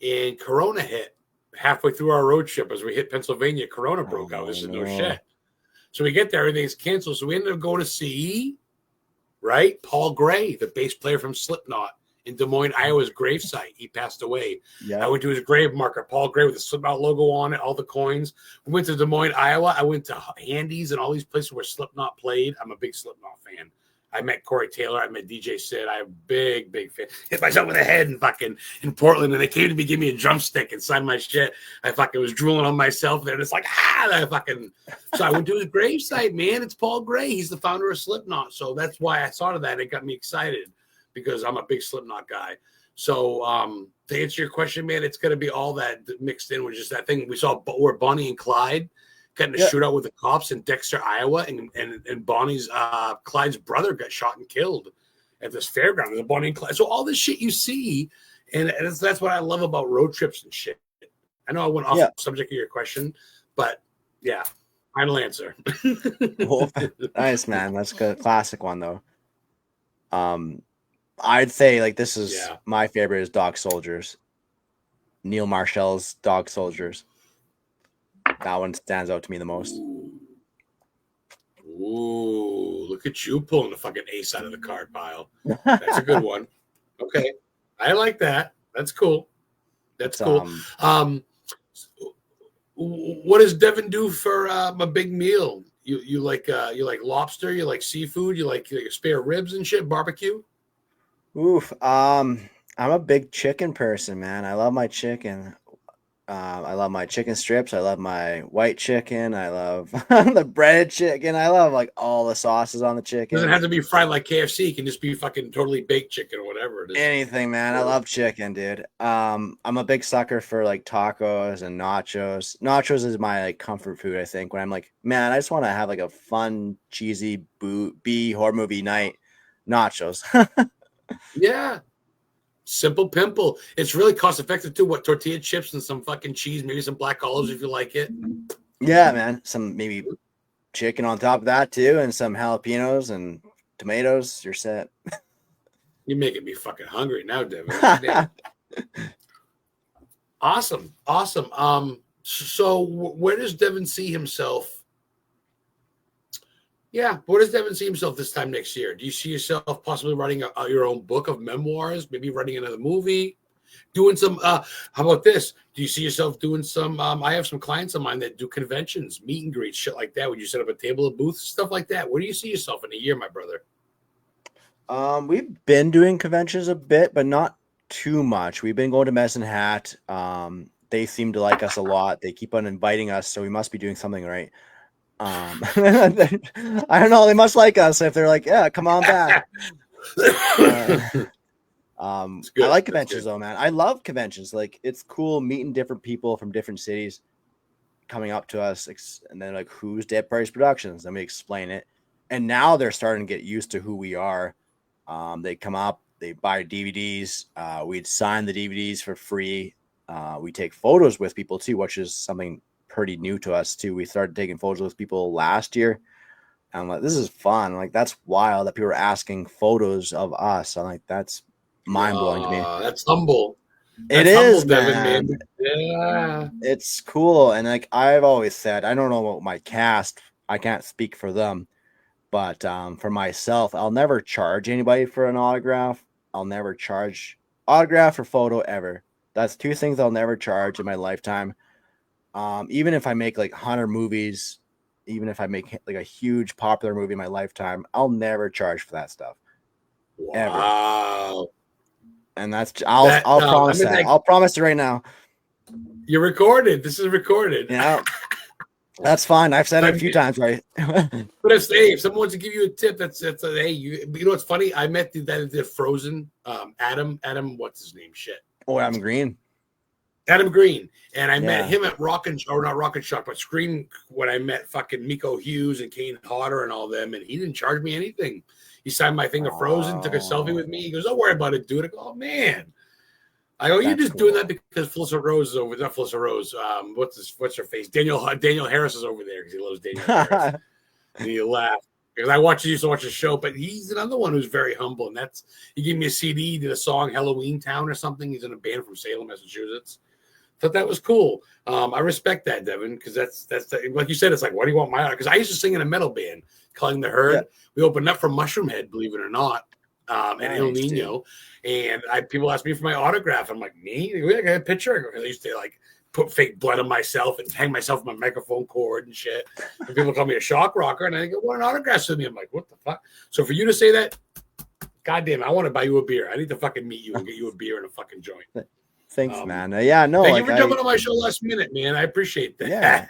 [SPEAKER 1] and Corona hit halfway through our road trip. As we hit Pennsylvania, Corona broke out. This is no shit. So we get there, everything's canceled. So we ended up going to see, Paul Gray, the bass player from Slipknot in Des Moines, Iowa's gravesite. He passed away.
[SPEAKER 3] Yeah.
[SPEAKER 1] I went to his grave marker, Paul Gray, with the Slipknot logo on it, all the coins. We went to Des Moines, Iowa. I went to Handy's and all these places where Slipknot played. I'm a big Slipknot fan. I met Corey Taylor. I met DJ Sid. I'm a big fan. Hit myself with a head in Portland, and they came to me, give me a drumstick and signed my shit. I fucking was drooling on myself there. And it's like, so I went to his gravesite, man. It's Paul Gray. He's the founder of Slipknot. So that's why I thought of that. It got me excited because I'm a big Slipknot guy. So to answer your question, man, it's going to be all that mixed in with just that thing. We saw where Bonnie and Clyde got in a
[SPEAKER 3] Yeah.
[SPEAKER 1] shootout with the cops in Dexter, Iowa, and Bonnie's Clyde's brother got shot and killed at this fairground. There's a Bonnie and Clyde. So all this shit you see, and that's what I love about road trips and shit. I know I went off the subject of your question, but yeah, final answer.
[SPEAKER 3] Nice, man. That's good. Classic one though. I'd say like this is my favorite is Dog Soldiers. Neil Marshall's Dog Soldiers. That one stands out to me the most.
[SPEAKER 1] Ooh, look at you pulling the fucking A side of the card pile. That's a good one. Okay. I like that. That's cool. That's cool. What does Devon do for a big meal? You like lobster, you like seafood, you like spare ribs and shit, barbecue?
[SPEAKER 3] Oof. I'm a big chicken person, man. I love my chicken. I love my chicken strips. I love my white chicken. I love the breaded chicken. I love like all the sauces on the chicken.
[SPEAKER 1] Doesn't have to be fried like KFC. It can just be fucking totally baked chicken or whatever it is.
[SPEAKER 3] Anything, man. I love chicken, dude. I'm a big sucker for like tacos and nachos. Nachos is my like comfort food, I think. When I'm like, man, I just want to have like a fun, cheesy B horror movie night. Nachos.
[SPEAKER 1] Yeah. Simple pimple. It's really cost effective too. What, tortilla chips and some fucking cheese, maybe some black olives if you like it.
[SPEAKER 3] Yeah, man. Some maybe chicken on top of that too, and some jalapenos and tomatoes. You're set.
[SPEAKER 1] You're making me fucking hungry now, Devon. Awesome. So where does Devon see himself? Yeah, where does Devon see himself this time next year? Do you see yourself possibly writing your own book of memoirs, maybe writing another movie, doing some, how about this? Do you see yourself doing some, I have some clients of mine that do conventions, meet and greets, shit like that. Would you set up a table, a booth, stuff like that? Where do you see yourself in a year, my brother?
[SPEAKER 3] We've been doing conventions a bit, but not too much. We've been going to Medicine Hat. They seem to like us a lot. They keep on inviting us, so we must be doing something right. I don't know. They must like us if they're like, yeah, come on back. I like conventions though, man. I love conventions. Like it's cool meeting different people from different cities coming up to us, and then like, who's Dead Price Productions? Then we explain it, and now they're starting to get used to who we are. They come up, they buy DVDs. We'd sign the DVDs for free. We take photos with people too, which is something pretty new to us too. We started taking photos with people last year. I'm like, this is fun. Like, that's wild that people are asking photos of us. I'm like, that's mind blowing to me.
[SPEAKER 1] That's humble.
[SPEAKER 3] It is,
[SPEAKER 1] Devon,
[SPEAKER 3] man.
[SPEAKER 1] Yeah,
[SPEAKER 3] it's cool. And like I've always said, I don't know about my cast. I can't speak for them, but for myself, I'll never charge anybody for an autograph. I'll never charge autograph or photo ever. That's two things I'll never charge in my lifetime. Even if I make like 100 movies, even if I make like a huge popular movie in my lifetime, I'll never charge for that stuff.
[SPEAKER 1] Wow.
[SPEAKER 3] Ever. And that's I'll promise that. I'll promise it right now.
[SPEAKER 1] You're recorded. This is recorded.
[SPEAKER 3] Yeah. That's fine. I've said it a few times, right?
[SPEAKER 1] But if someone wants to give you a tip, that's hey, you know what's funny? I met that did Frozen. Adam, what's his name? Shit.
[SPEAKER 3] Oh, Adam Green.
[SPEAKER 1] And I met him at not Rocket Shock, but Screen when I met fucking Miko Hughes and Kane Hodder and all them, and he didn't charge me anything. He signed my thing of Frozen, took a selfie with me. He goes, "Don't worry about it, dude." I go, "Oh man." I go, "You're just doing that because Felissa Rose is over." Not Felissa Rose. What's her face? Daniel Harris is over there because he loves Daniel Harris. And you laugh because I used to watch the show, but he's another one who's very humble. And he gave me a CD, he did a song, Halloween Town or something. He's in a band from Salem, Massachusetts. Thought that was cool. I respect that, Devon, because that's like you said. It's like, why do you want my art? Because I used to sing in a metal band, calling the Herd. Yeah. We opened up for Mushroomhead, believe it or not, and El Nino. And people ask me for my autograph. I'm like, me? I got a picture. I used to like put fake blood on myself and hang myself on my microphone cord and shit. And people call me a shock rocker, and I go, "Want an autograph with me?" I'm like, what the fuck? So for you to say that, goddamn, I want to buy you a beer. I need to fucking meet you and get you a beer and a fucking joint.
[SPEAKER 3] Thanks, man. Yeah, no.
[SPEAKER 1] Thank you for jumping on my show last minute, man. I appreciate that.
[SPEAKER 3] Yeah.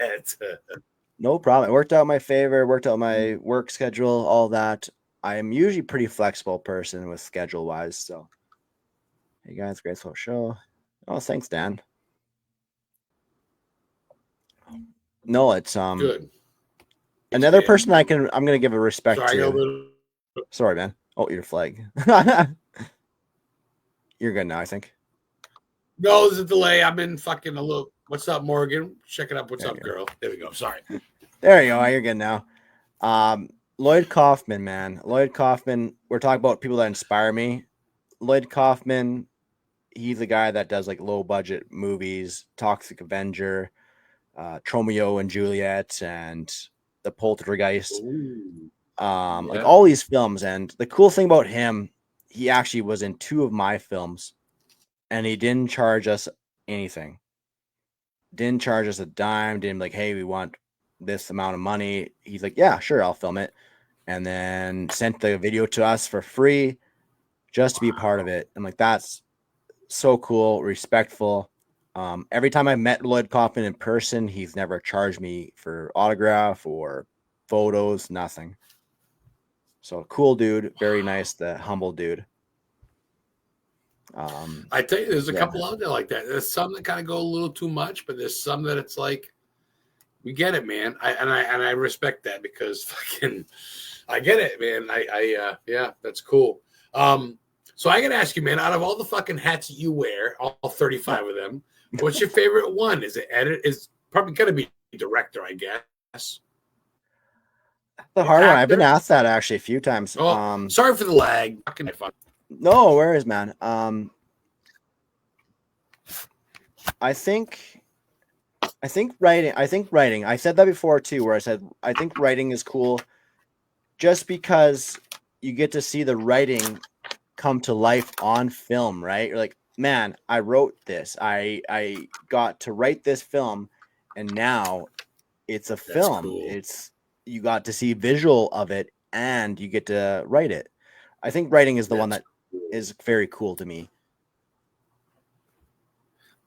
[SPEAKER 3] No problem. It worked out in my favor. Worked out my work schedule, all that. I am usually pretty flexible person with schedule wise. So, hey guys, great show. Oh, thanks, Dan. No, it's
[SPEAKER 1] Good.
[SPEAKER 3] another
[SPEAKER 1] Expand.
[SPEAKER 3] person I'm gonna give a respect
[SPEAKER 1] Sorry, I got a
[SPEAKER 3] to.
[SPEAKER 1] little.
[SPEAKER 3] Sorry, man. Oh, your flag. You're good now, I think.
[SPEAKER 1] No, there's a delay. I'm in fucking a little. What's up, Morgan? Check it up. What's
[SPEAKER 3] There
[SPEAKER 1] up,
[SPEAKER 3] you go.
[SPEAKER 1] girl? There we go. Sorry.
[SPEAKER 3] There you go. You're good now. Lloyd Kaufman, man. Lloyd Kaufman. We're talking about people that inspire me. Lloyd Kaufman, he's the guy that does like low budget movies, Toxic Avenger, Tromeo and Juliet, and The Poltergeist.
[SPEAKER 1] Ooh.
[SPEAKER 3] Like
[SPEAKER 1] Yeah.
[SPEAKER 3] all these films. And the cool thing about him, he actually was in 2 of my films, and he didn't charge us anything. Didn't charge us a dime. Didn't be like, hey, we want this amount of money. He's like, yeah, sure, I'll film it. And then sent the video to us for free just to be a part of it. I'm like, that's so cool, respectful. Every time I met Lloyd Kaufman in person, he's never charged me for autograph or photos, nothing. So cool dude, very nice, the humble dude.
[SPEAKER 1] I tell you, there's a
[SPEAKER 3] Yeah.
[SPEAKER 1] couple out there like that. There's some that kind of go a little too much, but there's some that it's like, we get it, man. I respect that because fucking, I get it, man. Yeah, that's cool. So I gotta ask you, man, out of all the fucking hats that you wear, all 35 of them, what's your favorite one? Is it edit? Is probably gonna be director, I guess.
[SPEAKER 3] The hard one. I've been
[SPEAKER 1] Actor?
[SPEAKER 3] asked that actually a few times.
[SPEAKER 1] Oh, sorry for the lag. Fucking fun.
[SPEAKER 3] No worries, man. I think writing. I said that before too, where I said I think writing is cool, just because you get to see the writing come to life on film, right? You're like, man, I wrote this. I got to write this film, and now it's a film.
[SPEAKER 1] Cool.
[SPEAKER 3] It's you got to see visual of it, and you get to write it. I think writing is the one that is very cool to me.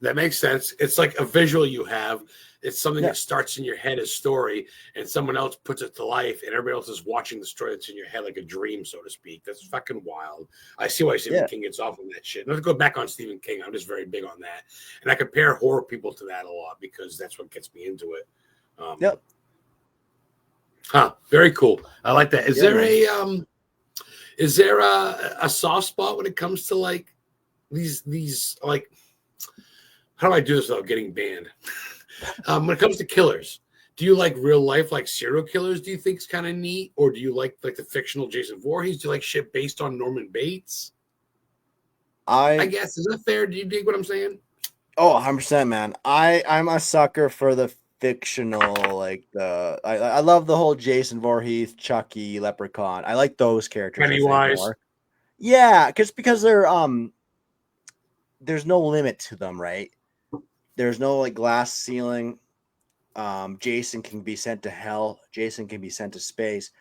[SPEAKER 1] That makes sense. It's like a visual you have. It's something that starts in your head as story, and someone else puts it to life, and everybody else is watching the story that's in your head like a dream, so to speak. That's fucking wild. I see why Stephen King gets off on that shit. Let's go back on Stephen King. I'm just very big on that, and I compare horror people to that a lot because that's what gets me into it. Very cool. I like that. Is there a soft spot when it comes to like these like? How do I do this without getting banned? When it comes to killers, do you like real life, like serial killers? Do you think is kind of neat, or do you like the fictional Jason Voorhees? Do you like shit based on Norman Bates? I guess, is that fair? Do you dig what I'm saying?
[SPEAKER 3] Oh, 100%, man. I'm a sucker for the fictional, like I love the whole Jason Voorhees, Chucky, Leprechaun. I like those characters.
[SPEAKER 1] Pennywise.
[SPEAKER 3] Yeah, because they're there's no limit to them, right? There's no like glass ceiling. Jason can be sent to hell. Jason can be sent to space.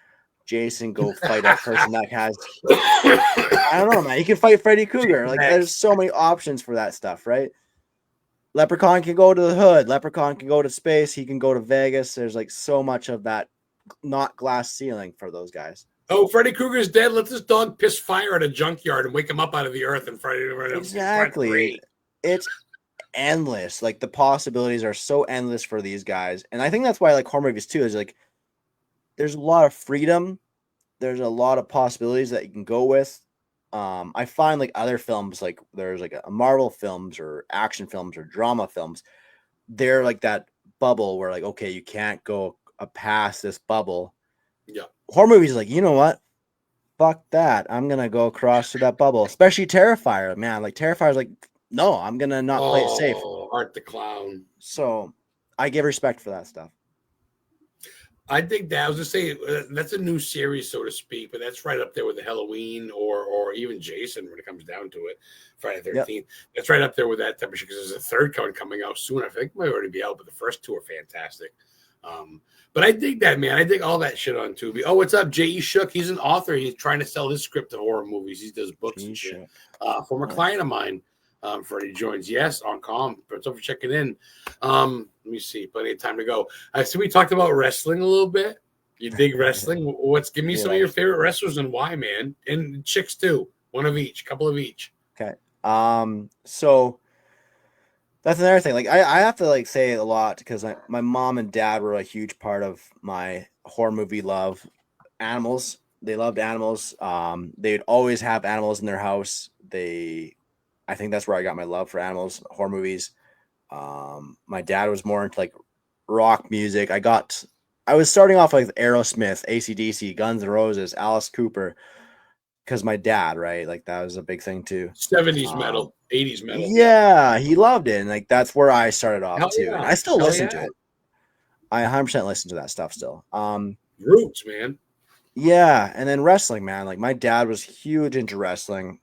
[SPEAKER 3] Jason go fight a person that has I don't know, man. You can fight Freddy Krueger. Like there's so many options for that stuff, right? Leprechaun can go to the hood. Leprechaun can go to space. He can go to Vegas. There's like so much of that not glass ceiling for those guys.
[SPEAKER 1] Oh, Freddy Krueger's dead. Let this dog piss fire at a junkyard and wake him up out of the earth and Freddy.
[SPEAKER 3] Exactly. It's endless. Like the possibilities are so endless for these guys. And I think that's why I like horror movies too, is like there's a lot of freedom. There's a lot of possibilities that you can go with. I find like other films, like there's like a Marvel films or action films or drama films, they're like that bubble where like, okay, you can't go past this bubble.
[SPEAKER 1] Yeah.
[SPEAKER 3] Horror movies like, you know what? Fuck that. I'm going to go across to that bubble, especially Terrifier, man. Like Terrifier's like, no, I'm going to not play it safe.
[SPEAKER 1] Art the Clown.
[SPEAKER 3] So I give respect for that stuff.
[SPEAKER 1] I think that I was just saying that's a new series, so to speak, but that's right up there with the Halloween or even Jason when it comes down to it. Friday the 13th. Yep. That's right up there with that type of shit because there's a third one coming out soon. I think it might already be out, but the first 2 are fantastic. But I dig that, man. I dig all that shit on Tubi. Oh, what's up? J.E. Shook. He's an author. He's trying to sell his script to horror movies. He does books and shit. Former client of mine. Freddie joins. Yes, on calm. Thanks for checking in. Let me see. Plenty of time to go. I see we talked about wrestling a little bit. You dig wrestling? Give me some of your favorite wrestlers and why, man. And chicks too. One of each, couple of each.
[SPEAKER 3] Okay. So That's another thing. Like I have to like say a lot because my mom and dad were a huge part of my horror movie love. Animals. They loved animals. They'd always have animals in their house. I think that's where I got my love for animals, horror movies. My dad was more into like rock music. I was starting off like Aerosmith, AC/DC, Guns N' Roses, Alice Cooper, because my dad, right? Like that was a big thing too.
[SPEAKER 1] 70s
[SPEAKER 3] Um,
[SPEAKER 1] metal, 80s metal. Yeah.
[SPEAKER 3] yeah, he loved it, and like that's where I started off
[SPEAKER 1] Hell
[SPEAKER 3] too, and
[SPEAKER 1] yeah.
[SPEAKER 3] I still
[SPEAKER 1] Hell
[SPEAKER 3] listen
[SPEAKER 1] yeah.
[SPEAKER 3] to it. I 100% listen to that stuff still.
[SPEAKER 1] Roots, man.
[SPEAKER 3] Yeah, and then wrestling, man. Like my dad was huge into wrestling.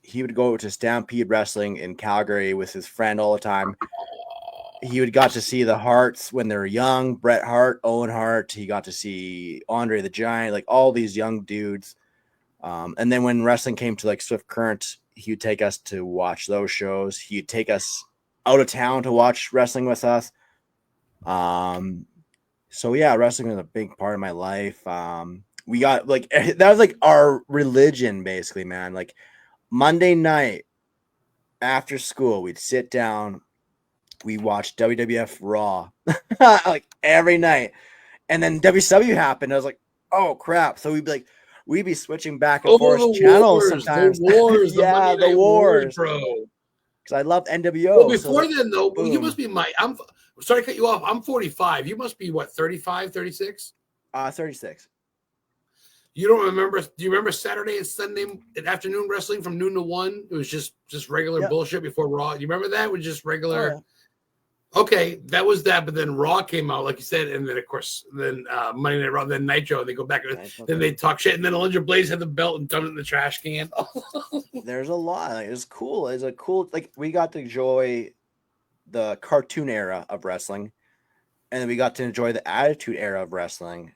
[SPEAKER 3] He would go to Stampede Wrestling in Calgary with his friend all the time. He would got to see the Harts when they were young, Bret Hart, Owen Hart. He got to see Andre the Giant, like all these young dudes. And then when wrestling came to like Swift Current, he would take us to watch those shows. He'd take us out of town to watch wrestling with us. So yeah, wrestling was a big part of my life. We got like that was like our religion basically, man. Like Monday night after school, we'd sit down, we watched WWF Raw like every night. And then WCW happened. I was like, oh crap. So we'd be switching back and
[SPEAKER 1] Oh,
[SPEAKER 3] forth
[SPEAKER 1] the
[SPEAKER 3] channels
[SPEAKER 1] wars,
[SPEAKER 3] sometimes.
[SPEAKER 1] the wars, the
[SPEAKER 3] Yeah,
[SPEAKER 1] Monday
[SPEAKER 3] the
[SPEAKER 1] Night Wars,
[SPEAKER 3] wars.
[SPEAKER 1] bro.
[SPEAKER 3] Because I loved NWO.
[SPEAKER 1] Well,
[SPEAKER 3] So
[SPEAKER 1] before
[SPEAKER 3] like,
[SPEAKER 1] then, though, you
[SPEAKER 3] boom.
[SPEAKER 1] must be I'm sorry to cut you off. I'm 45. You must be what, 35, 36?
[SPEAKER 3] 36.
[SPEAKER 1] You don't remember? Do you remember Saturday and Sunday afternoon wrestling from noon to 1? It was just regular
[SPEAKER 3] Yep.
[SPEAKER 1] bullshit before Raw. You remember that? It was just regular.
[SPEAKER 3] Oh, yeah.
[SPEAKER 1] Okay, that was that. But then Raw came out, like you said, and then of course, then Monday Night Raw, then Nitro. And they go back, then they talk shit, and then Alundra Blaze had the belt and dumped it in the trash can.
[SPEAKER 3] There's a lot. Like, it's cool. It's a cool. Like we got to enjoy the cartoon era of wrestling, and then we got to enjoy the attitude era of wrestling,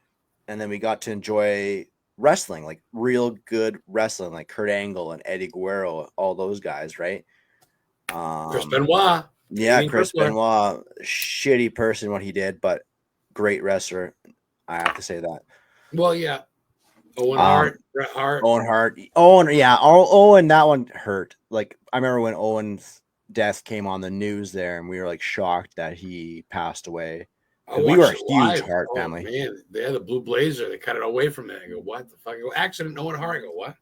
[SPEAKER 3] and then we got to enjoy wrestling, like real good wrestling, like Kurt Angle and Eddie Guerrero, all those guys, right?
[SPEAKER 1] Chris Benoit.
[SPEAKER 3] Yeah,
[SPEAKER 1] Canadian
[SPEAKER 3] Chris
[SPEAKER 1] wrestler.
[SPEAKER 3] Benoit, shitty person what he did, but great wrestler. I have to say that.
[SPEAKER 1] Well, yeah. Owen Hart, Bret Hart.
[SPEAKER 3] Owen, that one hurt. Like I remember when Owen's death came on the news there, and we were like shocked that he passed away. We were a huge Hart family.
[SPEAKER 1] Man, they had the blue blazer. They cut it away from it. I go, what the fuck? I go, accident, Owen Hart. I go, what?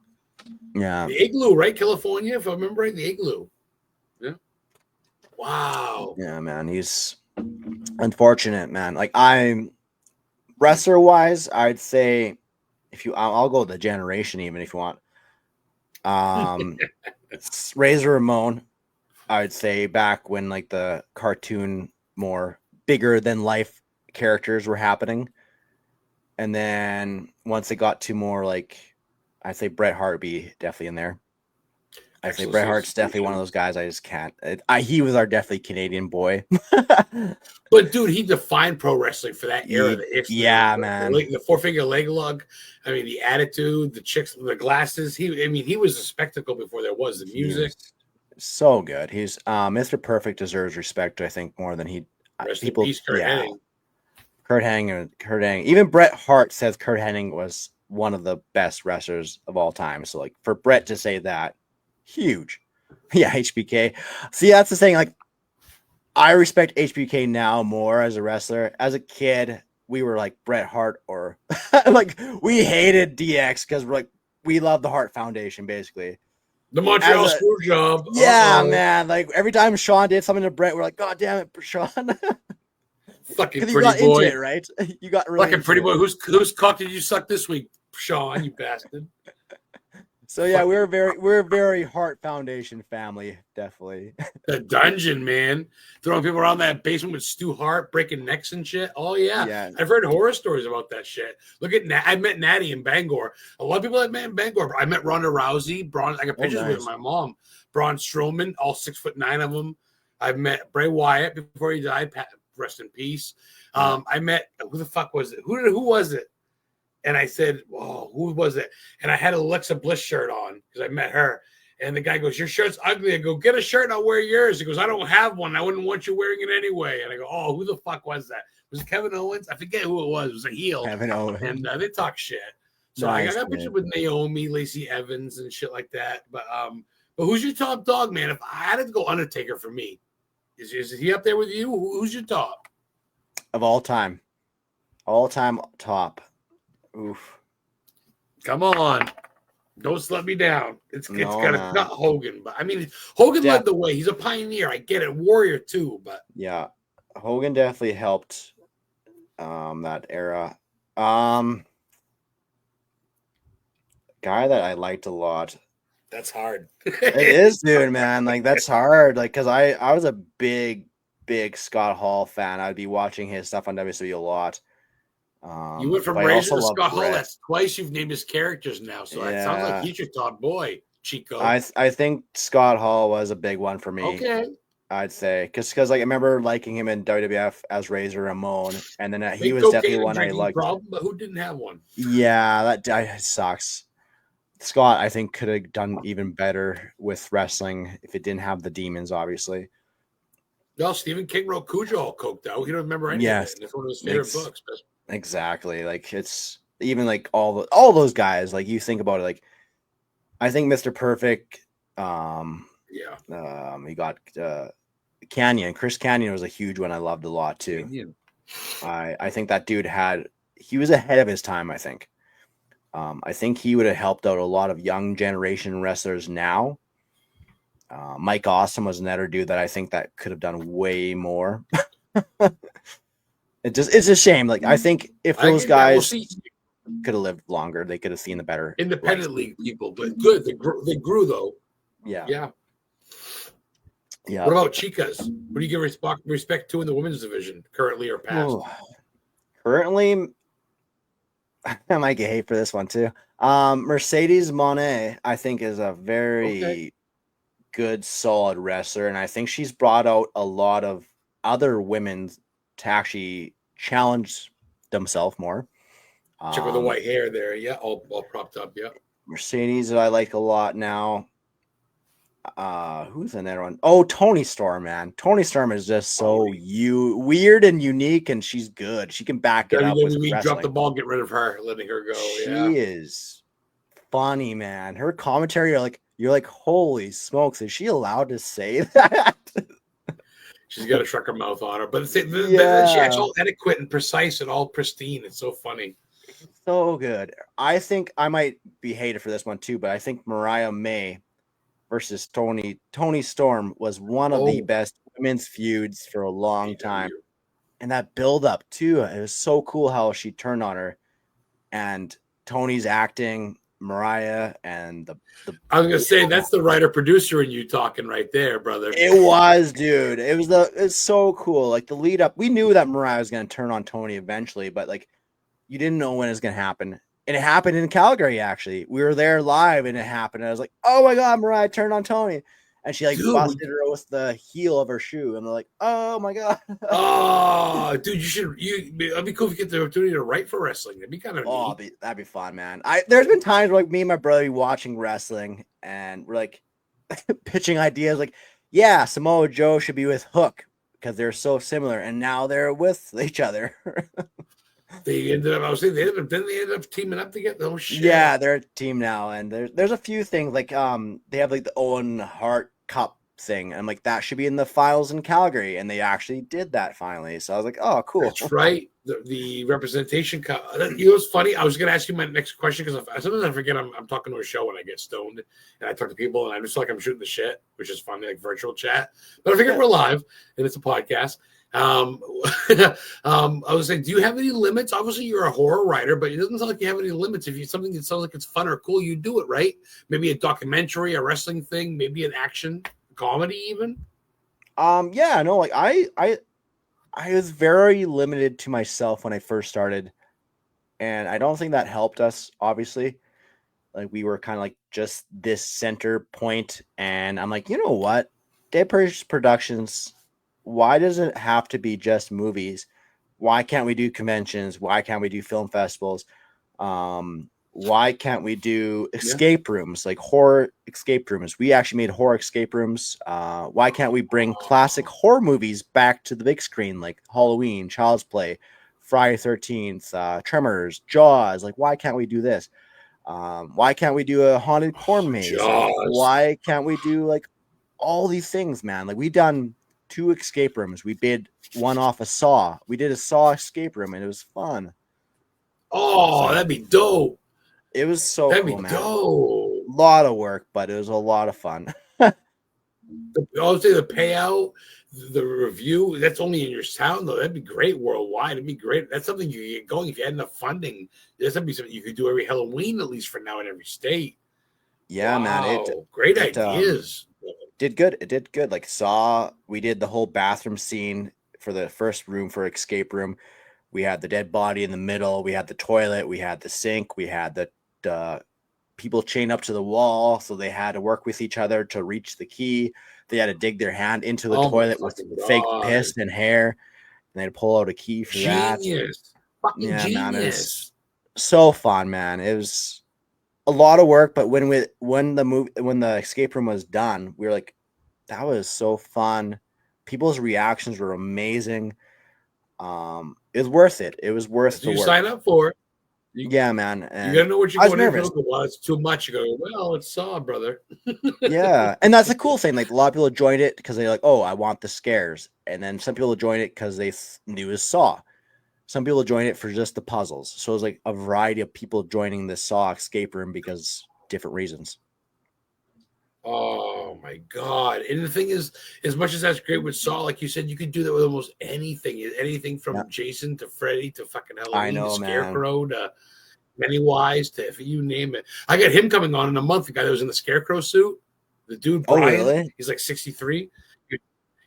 [SPEAKER 3] Yeah.
[SPEAKER 1] The Igloo, right? California, if I remember right, the Igloo. Yeah. Wow.
[SPEAKER 3] Yeah, man. He's unfortunate, man. Like I'm wrestler wise, I'd say I'll go the generation even if you want. Razor Ramon, I'd say back when like the cartoon more bigger than life characters were happening. And then once it got to more like I'd say Bret Hart be definitely in there. I say Bret Hart's definitely one of those guys I just can't. He was our definitely Canadian boy.
[SPEAKER 1] But dude, he defined pro wrestling for that era.
[SPEAKER 3] Man.
[SPEAKER 1] The 4-finger leg lug. I mean, the attitude, the chicks, the glasses. He was a spectacle before there was the music.
[SPEAKER 3] So good. He's Mr. Perfect deserves respect. I think more than he.
[SPEAKER 1] Rest in peace, Kurt Hennig.
[SPEAKER 3] Kurt Hennig. Even Bret Hart says Kurt Hennig was one of the best wrestlers of all time. So like for Bret to say that, huge. Yeah, HBK. See, that's the thing. Like, I respect HBK now more as a wrestler. As a kid, we were like Bret Hart or like we hated DX because we love the Hart Foundation, basically.
[SPEAKER 1] The Montreal screw job.
[SPEAKER 3] Yeah, man. Like every time Sean did something to Bret, we're like, God damn it, Sean.
[SPEAKER 1] Fucking pretty
[SPEAKER 3] you got
[SPEAKER 1] boy.
[SPEAKER 3] into it, right? You got really
[SPEAKER 1] fucking pretty boy. Whose cock did you suck this week, Sean? You bastard.
[SPEAKER 3] So yeah, we're very Hart Foundation family, definitely.
[SPEAKER 1] The dungeon, man. Throwing people around that basement with Stu Hart, breaking necks and shit. Oh yeah. I've heard horror stories about that shit. Look at I met Natty in Bangor. A lot of people have met in Bangor. I met Ronda Rousey, Braun. I got pictures with my mom. Braun Strowman, all 6'9" of them. I've met Bray Wyatt before he died. Rest in peace. I met who the fuck was it? Who was it? And I said, "Whoa, who was it?" And I had an Alexa Bliss shirt on because I met her. And the guy goes, "Your shirt's ugly." I go, "Get a shirt and I'll wear yours." He goes, "I don't have one. I wouldn't want you wearing it anyway." And I go, "Oh, who the fuck was that? Was it Kevin Owens? I forget who it was. It was a heel." Kevin Owens. And they talk shit. So nice, I got pictures with Naomi, Lacey Evans, and shit like that. But who's your top dog, man? If I had to go Undertaker for me. Is he up there with you? Who's your top?
[SPEAKER 3] Of all time top. Oof.
[SPEAKER 1] Come on. Don't let me down. It's
[SPEAKER 3] No,
[SPEAKER 1] got
[SPEAKER 3] man.
[SPEAKER 1] not Hogan, but I mean Hogan led the way. He's a pioneer. I get it. Warrior too, but
[SPEAKER 3] yeah, Hogan definitely helped that era. Guy that I liked a lot.
[SPEAKER 1] That's hard.
[SPEAKER 3] It is, dude, man. Like that's hard. Like, cause I was a big Scott Hall fan. I'd be watching his stuff on WCW a lot.
[SPEAKER 1] You went from
[SPEAKER 3] but I
[SPEAKER 1] Razor
[SPEAKER 3] also
[SPEAKER 1] to
[SPEAKER 3] love
[SPEAKER 1] Scott Hall.
[SPEAKER 3] Brett.
[SPEAKER 1] That's twice you've named his characters now. So it sounds like he's your top boy, Chico.
[SPEAKER 3] I think Scott Hall was a big one for me.
[SPEAKER 1] Okay.
[SPEAKER 3] I'd say because like I remember liking him in WWF as Razor Ramon, and then he
[SPEAKER 1] Big
[SPEAKER 3] was definitely
[SPEAKER 1] cocaine
[SPEAKER 3] one I
[SPEAKER 1] drinking
[SPEAKER 3] liked.
[SPEAKER 1] problem, but who didn't have one?
[SPEAKER 3] Yeah, that sucks. Scott, I think, could have done even better with wrestling if it didn't have the demons, obviously.
[SPEAKER 1] No, Stephen King wrote Cujo all coked out. He don't remember any of it. And it's one of his favorite books.
[SPEAKER 3] Exactly. Like it's even like all those guys. Like you think about it, like I think Mr. Perfect. He got Canyon. Chris Canyon was a huge one I loved a lot too.
[SPEAKER 1] Canyon.
[SPEAKER 3] I think that dude he was ahead of his time, I think. I think he would have helped out a lot of young generation wrestlers now. Mike Awesome was another dude that I think that could have done way more. It's a shame. Like I think if those guys could have lived longer, they could have seen the better
[SPEAKER 1] independent league people. But good, they grew though.
[SPEAKER 3] Yeah.
[SPEAKER 1] What about Chicas? What do you give respect to in the women's division currently or past?
[SPEAKER 3] Ooh. Currently, I might get hate for this one too. Mercedes Moné, I think, is a very good, solid wrestler, and I think she's brought out a lot of other women to actually challenge themselves more.
[SPEAKER 1] Check with the white hair there, all propped up,
[SPEAKER 3] Mercedes, I like a lot now. Who's another one? Oh, Tony Storm, man. Tony Storm is just so weird and unique, and she's good. She can back it up.
[SPEAKER 1] We drop the ball, get rid of her, letting her go.
[SPEAKER 3] She is funny, man. Her commentary, you're like, holy smokes, is she allowed to say that?
[SPEAKER 1] She's got to shrug her mouth on her, but she acts all adequate and precise and all pristine. It's so funny.
[SPEAKER 3] So good. I think I might be hated for this one too, but I think Mariah May versus Tony Storm was one of the best women's feuds for a long time. And that build up too, it was so cool how she turned on her, and Tony's acting, Mariah, and the
[SPEAKER 1] I was gonna say that's the writer producer in you talking right there, brother.
[SPEAKER 3] It was, dude. It's so cool. Like the lead up, we knew that Mariah was gonna turn on Tony eventually, but like you didn't know when it was gonna happen. And it happened in Calgary, actually. We were there live and it happened. And I was like, oh my God, Mariah turned on Tony. And she busted her with the heel of her shoe. And they're like, oh my God.
[SPEAKER 1] Oh, dude, it'd be cool if you get the opportunity to write for wrestling. It'd be kind of
[SPEAKER 3] neat. That'd be fun, man. There's been times where like me and my brother be watching wrestling and we're like pitching ideas like, yeah, Samoa Joe should be with Hook because they're so similar. And now they're with each other.
[SPEAKER 1] They ended up teaming up to get those shit.
[SPEAKER 3] Yeah, they're a team now, and there's a few things like they have like the Owen Hart Cup thing, and like that should be in the finals in Calgary, and they actually did that finally. So I was like, oh, cool.
[SPEAKER 1] That's right. The representation cup. You know what's funny? I was going to ask you my next question because sometimes I forget I'm talking to a show when I get stoned, and I talk to people, and I just feel like I'm shooting the shit, which is funny, like virtual chat. But I figure we're live, and it's a podcast. I was saying, do you have any limits? Obviously, you're a horror writer, but it doesn't sound like you have any limits. If you something that sounds like it's fun or cool, you do it, right? Maybe a documentary, a wrestling thing, maybe an action comedy, even.
[SPEAKER 3] Yeah, no, like I was very limited to myself when I first started, and I don't think that helped us. Obviously, like we were kind of like just this center point, and I'm like, you know what, Day Productions. Why does it have to be just movies? Why can't we do conventions? Why can't we do film festivals? Why can't we do escape rooms, like horror escape rooms? We actually made horror escape rooms. Why can't we bring classic horror movies back to the big screen, like Halloween, Child's Play, Friday 13th, Tremors, Jaws? Like, why can't we do this? Why can't we do a haunted corn maze? Why can't we do like all these things, man? Like we done 2 escape rooms. We did one off a Saw. We did a Saw escape room, and it was fun.
[SPEAKER 1] Oh, that'd be dope.
[SPEAKER 3] It was so
[SPEAKER 1] That'd
[SPEAKER 3] cool,
[SPEAKER 1] be
[SPEAKER 3] man.
[SPEAKER 1] dope.
[SPEAKER 3] A lot of work, but it was a lot of fun.
[SPEAKER 1] I'll say the payout, the review, that's only in your town, though. That'd be great worldwide. It'd be great. That's something you get going. If you had enough funding, that'd be something you could do every Halloween, at least for now, in every state.
[SPEAKER 3] Yeah, man.
[SPEAKER 1] Great ideas.
[SPEAKER 3] Did good. It did good. Like Saw, we did the whole bathroom scene for the first room for escape room. We had the dead body in the middle. We had the toilet. We had the sink. We had the people chained up to the wall, so they had to work with each other to reach the key. They had to dig their hand into the toilet with fake piss and hair, and they had to pull out a key for that.
[SPEAKER 1] Fucking genius.
[SPEAKER 3] Man, it was so fun, man. It was a lot of work, but when the escape room was done, we were like, that was so fun. People's reactions were amazing. It was worth it. It was worth the work.
[SPEAKER 1] You sign up for it.
[SPEAKER 3] Yeah, man. And
[SPEAKER 1] you gotta know what you're going into. Well, it's too much. You go, well, it's Saw, brother.
[SPEAKER 3] Yeah, and that's a cool thing. Like a lot of people joined it because they're like, oh, I want the scares, and then some people joined it because they knew it was Saw. Some people joined it for just the puzzles. So it was like a variety of people joining the Saw escape room because different reasons.
[SPEAKER 1] Oh my God. And the thing is, as much as that's great with Saw, like you said, you could do that with almost anything. Anything from Jason to Freddy to fucking Halloween to Scarecrow to Pennywise to if you name it. I got him coming on in a month, the guy that was in the Scarecrow suit. The dude, Brian,
[SPEAKER 3] really?
[SPEAKER 1] He's like 63.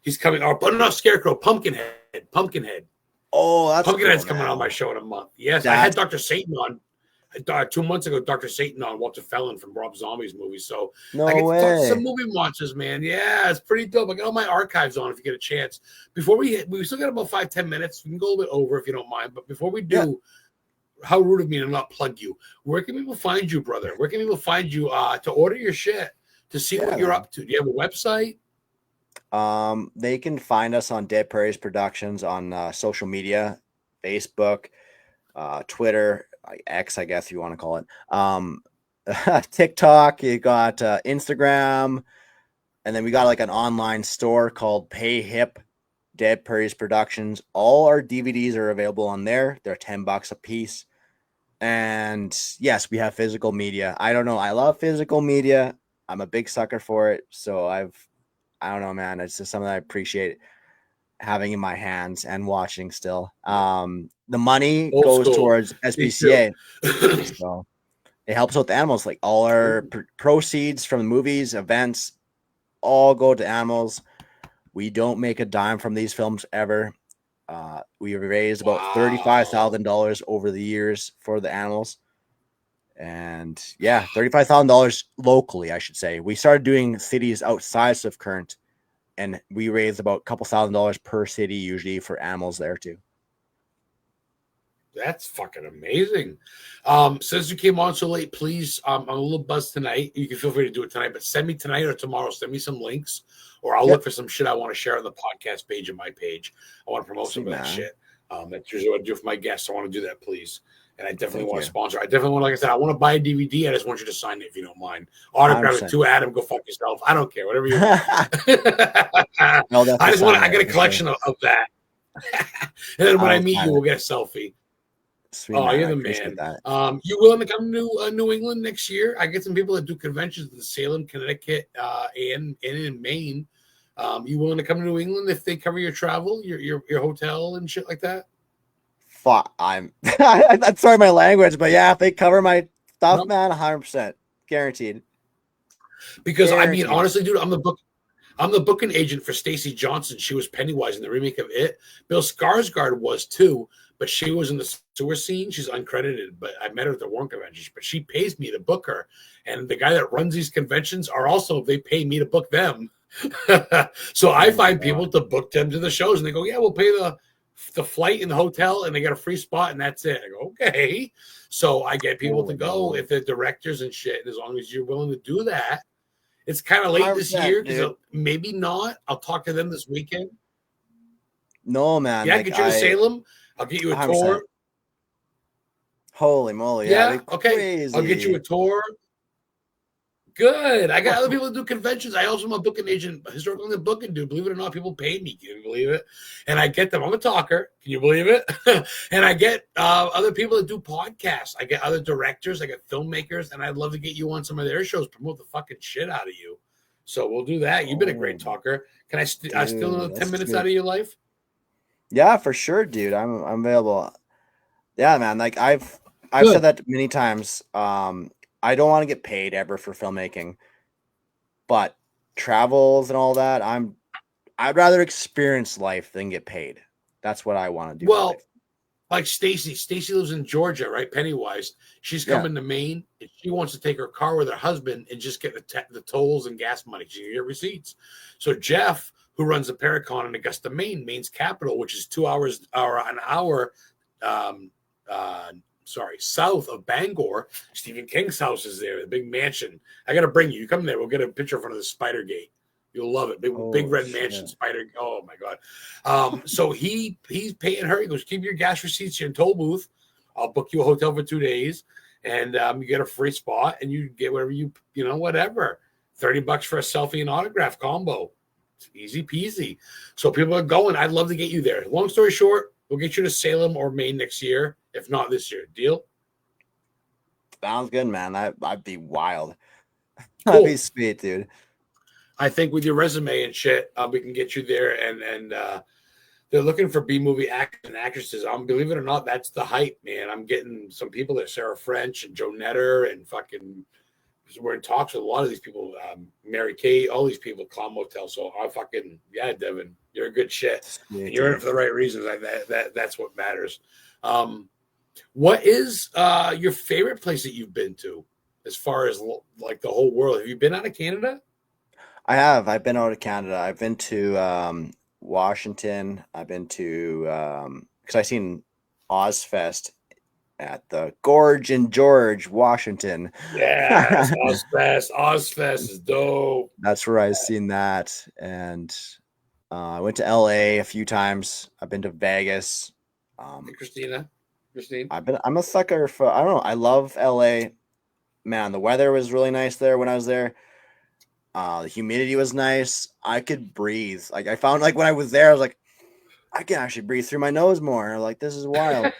[SPEAKER 1] He's coming, but not Scarecrow, Pumpkinhead.
[SPEAKER 3] Oh, that's
[SPEAKER 1] Pumpkinhead's
[SPEAKER 3] cool,
[SPEAKER 1] coming on my show in a month. Yes, I had Dr. Satan on 2 months ago. Dr. Satan on Walter Fallon from Rob Zombie's movie. So I get to talk to some movie monsters, man. Yeah, it's pretty dope. I got all my archives on if you get a chance. Before we still got about 5-10 minutes. We can go a little bit over if you don't mind. But before we do, how rude of me to not plug you. Where can people find you, brother? Where can people find you to order your shit, to see what you're up to? Do you have a website?
[SPEAKER 3] They can find us on Dead Prairies Productions on social media, Facebook, Twitter, X, I guess you want to call it. TikTok, you got Instagram, and then we got like an online store called Pay Hip Dead Prairies Productions. All our DVDs are available on there. They're $10 a piece. And yes, we have physical media. I don't know. I love physical media. I'm a big sucker for it. So I don't know, man. It's just something I appreciate having in my hands and watching still. The money goes towards SPCA. So it helps out the animals. Like all our proceeds from the movies, events, all go to animals. We don't make a dime from these films ever. We raised about $35,000 over the years for the animals. And $35,000 locally, I should say. We started doing cities outside of Current, and we raised about a couple $1,000s per city usually for animals there too.
[SPEAKER 1] That's fucking amazing. Since you came on so late, please, I'm a little buzzed tonight. You can feel free to do it tonight, but send me tonight or tomorrow. Send me some links, or I'll look for some shit I want to share on the podcast page of my page. I want to promote some of that shit. That's usually what I do for my guests. I want to do that, please. And I definitely want to sponsor. I definitely want, like I said, I want to buy a DVD. I just want you to sign it if you don't mind. Autograph it to Adam. Go fuck yourself. I don't care. Whatever you want. I got a collection of that. And then when I meet you, we'll get a selfie.
[SPEAKER 3] Sweet,
[SPEAKER 1] you're the man. You willing to come to New England next year? I get some people that do conventions in Salem, Connecticut, and in Maine. You willing to come to New England if they cover your travel, your hotel and shit like that?
[SPEAKER 3] I'm sorry my language, but yeah, if they cover my stuff, man, 100% guaranteed.
[SPEAKER 1] Because I mean, honestly, dude, I'm the booking agent for Stacey Johnson. She was Pennywise in the remake of It. Bill Skarsgård was too, but she was in the sewer scene. She's uncredited, but I met her at the Warren convention. But she pays me to book her, and the guy that runs these conventions they pay me to book them. So I find people to book them to the shows, and they go, "Yeah, we'll pay the flight and the hotel, and they got a free spot, and that's it." I go, "Okay." So I get people to go if they're directors and shit, and as long as you're willing to do that. It's kind of late this year, because maybe not. I'll talk to them this weekend.
[SPEAKER 3] No, man.
[SPEAKER 1] Yeah, get you to Salem. I'll get you a 100%. Tour.
[SPEAKER 3] Holy moly!
[SPEAKER 1] Yeah, okay. Crazy. I'll get you a tour. Good. I got other people that do conventions. I also am a booking agent, historically the booking dude. Believe it or not, people pay me. Can you believe it? And I get them. I'm a talker. Can you believe it? And I get other people that do podcasts. I get other directors. I get filmmakers, and I'd love to get you on some of their shows. Promote the fucking shit out of you. So we'll do that. You've been a great talker. Can I steal another 10 minutes out of your life?
[SPEAKER 3] Yeah, for sure, dude. I'm available. Yeah, man. Like I've said that many times. I don't want to get paid ever for filmmaking, but travels and all that, I'd rather experience life than get paid. That's what I want to do.
[SPEAKER 1] Well, like Stacy lives in Georgia, right? Pennywise. She's coming to Maine, and she wants to take her car with her husband and just get the tolls and gas money. She can get receipts. So Jeff, who runs the Paracon in Augusta, Maine, Maine's capital, which is 2 hours or an hour, south of Bangor. Stephen King's house is there, the big mansion. I got to bring you. You come there. We'll get a picture in front of the Spider Gate. You'll love it. Big red mansion, spider. Oh my God. So he's paying her. He goes, keep your gas receipts here in toll booth. I'll book you a hotel for 2 days, and you get a free spot, and you get whatever whatever. $30 for a selfie and autograph combo. It's easy peasy. So people are going. I'd love to get you there. Long story short, we'll get you to Salem or Maine next year, if not this year. Deal?
[SPEAKER 3] Sounds good, man. I'd be wild.
[SPEAKER 1] Cool.
[SPEAKER 3] That'd be sweet, dude.
[SPEAKER 1] I think with your resume and shit, we can get you there. And they're looking for B-movie actors and actresses. Believe it or not, that's the hype, man. I'm getting some people there, Sarah French and Joe Netter, and fucking we're in talks with a lot of these people, Mary Kate, all these people, Clown Motel. So Devon, you're a good shit. And you're in it for the right reasons. That's what matters. What is your favorite place that you've been to, as far as like the whole world? Have you been out of Canada?
[SPEAKER 3] I have. I've been out of Canada. I've been to Washington. I've been to because I seen Ozfest at the Gorge in George, Washington.
[SPEAKER 1] Yeah, Ozfest. Ozfest is dope.
[SPEAKER 3] That's where I've seen that. And I went to LA a few times. I've been to Vegas.
[SPEAKER 1] Hey, Christine.
[SPEAKER 3] I'm a sucker for, I don't know. I love LA. Man, the weather was really nice there when I was there. The humidity was nice. I could breathe. Like I found, like when I was there, I was like, I can actually breathe through my nose more. Like this is wild.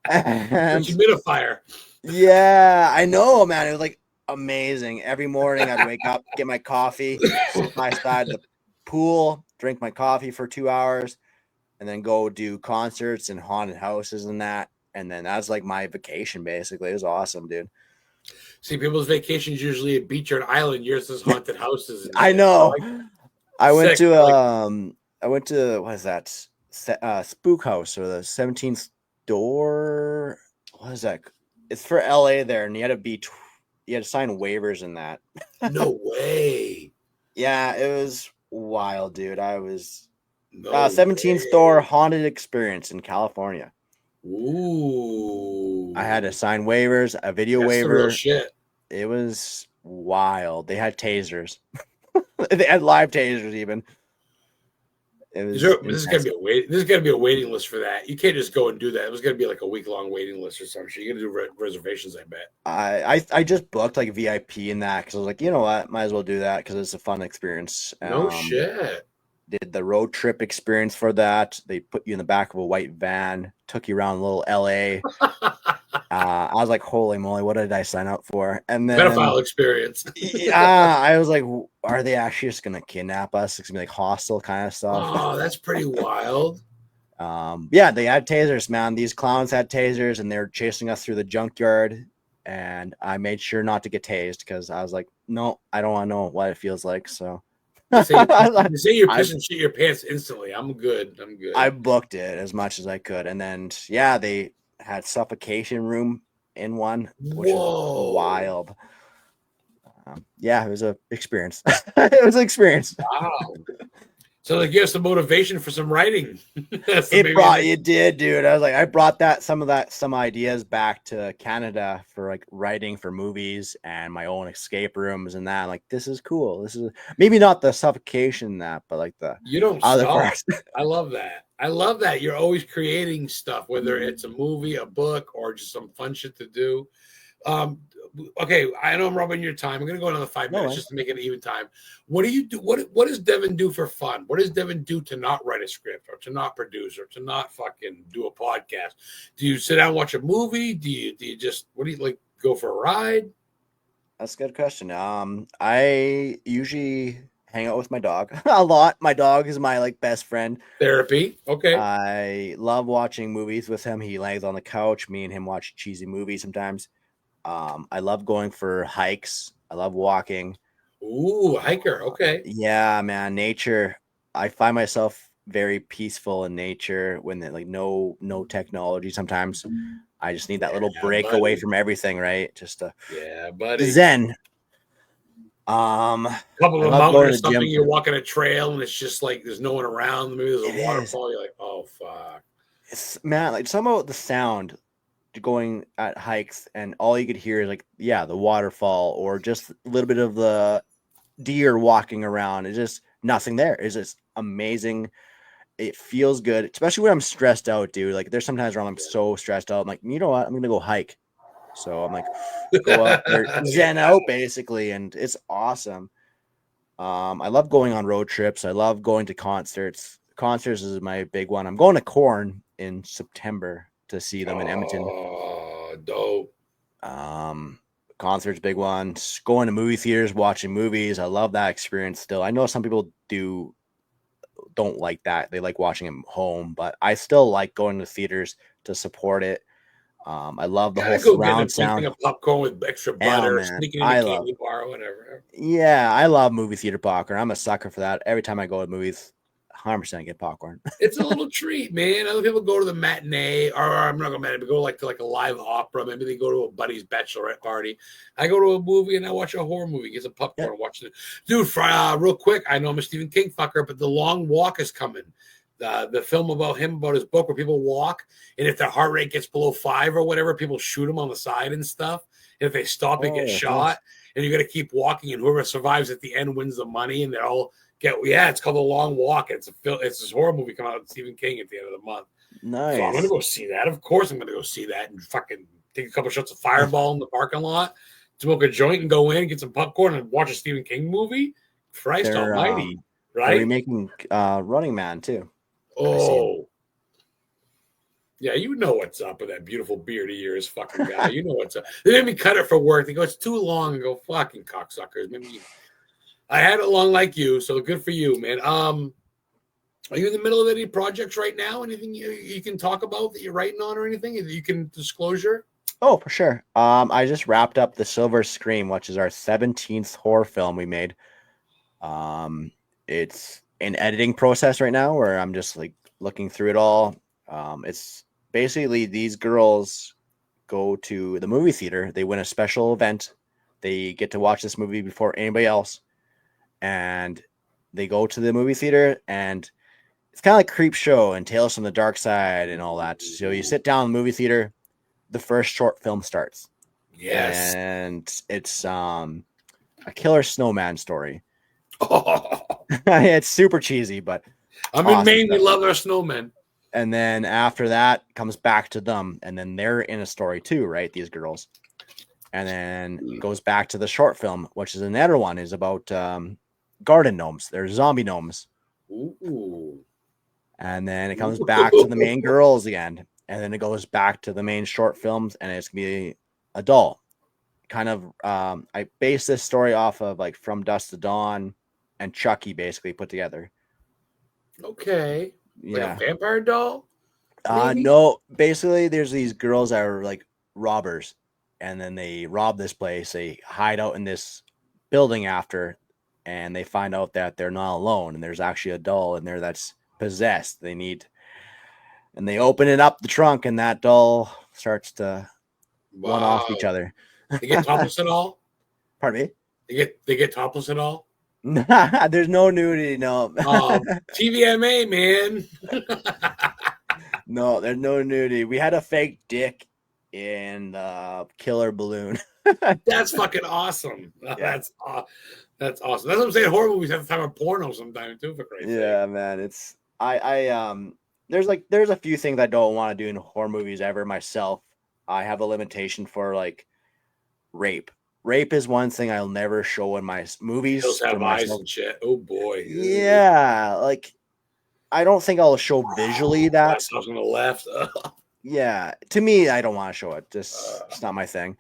[SPEAKER 3] And
[SPEAKER 1] humidifier.
[SPEAKER 3] Yeah, I know, man. It was like amazing. Every morning I'd wake up, get my coffee, sit by side the pool, drink my coffee for 2 hours, and then go do concerts and haunted houses and that. And then that's like my vacation, basically. It was awesome, dude.
[SPEAKER 1] See, people's vacations usually a beach or an island. Yours is haunted houses.
[SPEAKER 3] I know. I went to what is that? Spook House or the 17th door. What is that? It's for LA there, and you had to sign waivers in that.
[SPEAKER 1] No way.
[SPEAKER 3] Yeah, it was wild, dude. I was 17th store haunted experience in California.
[SPEAKER 1] Ooh.
[SPEAKER 3] I had to sign waivers, a video waiver.
[SPEAKER 1] The real shit.
[SPEAKER 3] It was wild. They had tasers. They had live tasers even.
[SPEAKER 1] This is gonna be a waiting list for that. You can't just go and do that. It was gonna be like a week-long waiting list or something. You're gonna do reservations, I bet.
[SPEAKER 3] I just booked like VIP in that because I was like, you know what, might as well do that because it's a fun experience.
[SPEAKER 1] No shit.
[SPEAKER 3] Did the road trip experience for that. They put you in the back of a white van, took you around a little LA. I was like, holy moly, what did I sign up for? And then
[SPEAKER 1] pedophile experience.
[SPEAKER 3] I was like, are they actually just gonna kidnap us? It's gonna be like hostile kind of stuff.
[SPEAKER 1] Oh, that's pretty wild.
[SPEAKER 3] Yeah, they had tasers, man. These clowns had tasers and they're chasing us through the junkyard. And I made sure not to get tased because I was like, no, I don't want to know what it feels like. So
[SPEAKER 1] you say you're pissing shit your pants instantly. I'm good.
[SPEAKER 3] I booked it as much as I could. And then, yeah, they had suffocation room in one, which was wild. Yeah, it was an experience. It was an experience.
[SPEAKER 1] Wow. So they give us some motivation for some writing.
[SPEAKER 3] It did, dude. I was like, I brought some ideas back to Canada for like writing for movies and my own escape rooms and that. I'm like, this is cool. This is maybe not the suffocation that, but like the
[SPEAKER 1] you don't other parts. I love that. I love that you're always creating stuff, whether it's a movie, a book, or just some fun shit to do. Okay, I know I'm rubbing your time. I'm gonna go another 5 minutes
[SPEAKER 3] No,
[SPEAKER 1] just to make it even time. What do you do? What does Devin do for fun? What does Devin do to not write a script or to not produce or to not fucking do a podcast? Do you sit down and watch a movie? Do you just what do you like go for a ride?
[SPEAKER 3] that's a good question. I usually hang out with my dog a lot. My dog is my like best friend.
[SPEAKER 1] Therapy. Okay.
[SPEAKER 3] I love watching movies with him. He lays on the couch. Me and him watch cheesy movies sometimes. I love going for hikes. I love walking.
[SPEAKER 1] Ooh, hiker. Okay.
[SPEAKER 3] Yeah, man, nature. I find myself very peaceful in nature when like no technology. Sometimes I just need that little
[SPEAKER 1] Yeah,
[SPEAKER 3] break away
[SPEAKER 1] buddy.
[SPEAKER 3] from everything, right? Just to
[SPEAKER 1] Yeah, buddy.
[SPEAKER 3] zen. Um,
[SPEAKER 1] Couple
[SPEAKER 3] I
[SPEAKER 1] of a
[SPEAKER 3] love
[SPEAKER 1] mountain
[SPEAKER 3] going
[SPEAKER 1] or
[SPEAKER 3] to the
[SPEAKER 1] something,
[SPEAKER 3] gym.
[SPEAKER 1] you're walking a trail and it's just like there's no one around. Maybe there's
[SPEAKER 3] It
[SPEAKER 1] a
[SPEAKER 3] is.
[SPEAKER 1] waterfall. You're like, oh fuck.
[SPEAKER 3] It's man, like somehow the sound going at hikes and all you could hear is like the waterfall or just a little bit of the deer walking around. It's just nothing there. It's just amazing. It feels good, especially when I'm stressed out, dude. Like there's sometimes where I'm so stressed out. I'm like, you know what? I'm gonna go hike. So I'm like, go out there, zen
[SPEAKER 1] Yeah.
[SPEAKER 3] out basically, and it's awesome. I love going on road trips. I love going to concerts. Concerts is my big one. I'm going to Corn in September to see them in Edmonton.
[SPEAKER 1] Oh, dope.
[SPEAKER 3] Um, Concerts, big one. Going to movie theaters, watching movies. I love that experience still. I know some people don't like that. They like watching it home, but I still like going to theaters to support it. I love the whole
[SPEAKER 1] Gotta go get a
[SPEAKER 3] surround
[SPEAKER 1] big thing
[SPEAKER 3] sound.
[SPEAKER 1] of popcorn with extra
[SPEAKER 3] Oh
[SPEAKER 1] butter,
[SPEAKER 3] man,
[SPEAKER 1] sneaking in a candy bar or whatever.
[SPEAKER 3] I love movie theater popcorn. I'm a sucker for that. Every time I go to movies, 100% get popcorn.
[SPEAKER 1] It's a little treat, man. Other people go to the matinee, or I'm not going to matinee, but go like to like a live opera. Maybe they go to a buddy's bachelorette party. I go to a movie and I watch a horror movie, get some
[SPEAKER 3] Yeah.
[SPEAKER 1] popcorn, watch it. Dude, real quick, I know I'm a Stephen King fucker, but The Long Walk is coming. The film about him, about his book, where people walk, and if their heart rate gets below 5 or whatever, people shoot them on the side and stuff. And if they stop, they get
[SPEAKER 3] Oh,
[SPEAKER 1] shot.
[SPEAKER 3] nice.
[SPEAKER 1] And you got to keep walking, and whoever survives at the end wins the money, and they're all it's called The Long Walk. It's this horror movie coming out with Stephen King at the end of the month. So I'm gonna
[SPEAKER 3] Nice.
[SPEAKER 1] go see that. Of course, I'm gonna go see that and fucking take a couple shots of Fireball in the parking lot, smoke a joint, and go in, get some popcorn, and watch a Stephen King movie. Christ
[SPEAKER 3] They're
[SPEAKER 1] Almighty,
[SPEAKER 3] they're
[SPEAKER 1] right?
[SPEAKER 3] remaking Running Man too. I see.
[SPEAKER 1] Oh, yeah, you know what's up with that beautiful beard of yours, fucking guy. You know what's up. They made me cut it for work. They go, it's too long. And go, fucking cocksuckers. Maybe I had it long like you, so good for you, man. Are you in the middle of any projects right now? Anything you can talk about that you're writing on or anything that you can disclosure?
[SPEAKER 3] Oh, for sure. I just wrapped up The Silver Scream, which is our 17th horror film we made. It's in editing process right now where I'm just like looking through it all. It's basically these girls go to the movie theater. They win a special event. They get to watch this movie before anybody else. And they go to the movie theater and it's kind of like Creep Show and Tales from the Dark Side and all that. So you sit down in the movie theater, the first short film starts.
[SPEAKER 1] Yes.
[SPEAKER 3] And it's a killer snowman story.
[SPEAKER 1] Oh,
[SPEAKER 3] It's super cheesy, but
[SPEAKER 1] I'm
[SPEAKER 3] awesome
[SPEAKER 1] in Maine. We
[SPEAKER 3] stuff.
[SPEAKER 1] love our snowmen.
[SPEAKER 3] And then after that comes back to them, and then they're in a story too, right? These girls. And then it goes back to the short film, which is another one, is about garden gnomes. They're zombie gnomes.
[SPEAKER 1] Ooh.
[SPEAKER 3] And then it comes back to the main girls again. And then it goes back to the main short films, and it's gonna be a doll. Kind of I base this story off of like From Dusk to Dawn and Chucky basically put together.
[SPEAKER 1] Okay. Like
[SPEAKER 3] Yeah.
[SPEAKER 1] a vampire doll? Maybe?
[SPEAKER 3] No, basically there's these girls that are like robbers, and then they rob this place. They hide out in this building after, and they find out that they're not alone, and there's actually a doll in there that's possessed. And they open it up the trunk, and that doll starts to one off each
[SPEAKER 1] Wow.
[SPEAKER 3] other.
[SPEAKER 1] They get topless at all?
[SPEAKER 3] Pardon me?
[SPEAKER 1] They get topless at all?
[SPEAKER 3] There's no nudity, no.
[SPEAKER 1] TVMA, man.
[SPEAKER 3] No, there's no nudity. We had a fake dick in the killer balloon.
[SPEAKER 1] That's fucking awesome.
[SPEAKER 3] Yeah.
[SPEAKER 1] That's awesome. That's what I'm saying. Horror movies have the time of porno sometimes too, for crazy.
[SPEAKER 3] Yeah, man. It's there's a few things I don't want to do in horror movies ever myself. I have a limitation for like rape. Rape is one thing I'll never show in my movies.
[SPEAKER 1] Hills
[SPEAKER 3] for
[SPEAKER 1] have eyes
[SPEAKER 3] myself.
[SPEAKER 1] and shit. Oh boy.
[SPEAKER 3] Yeah, like I don't think I'll show visually that.
[SPEAKER 1] That's on the left.
[SPEAKER 3] Yeah, to me, I don't want to show it. Just it's not my thing.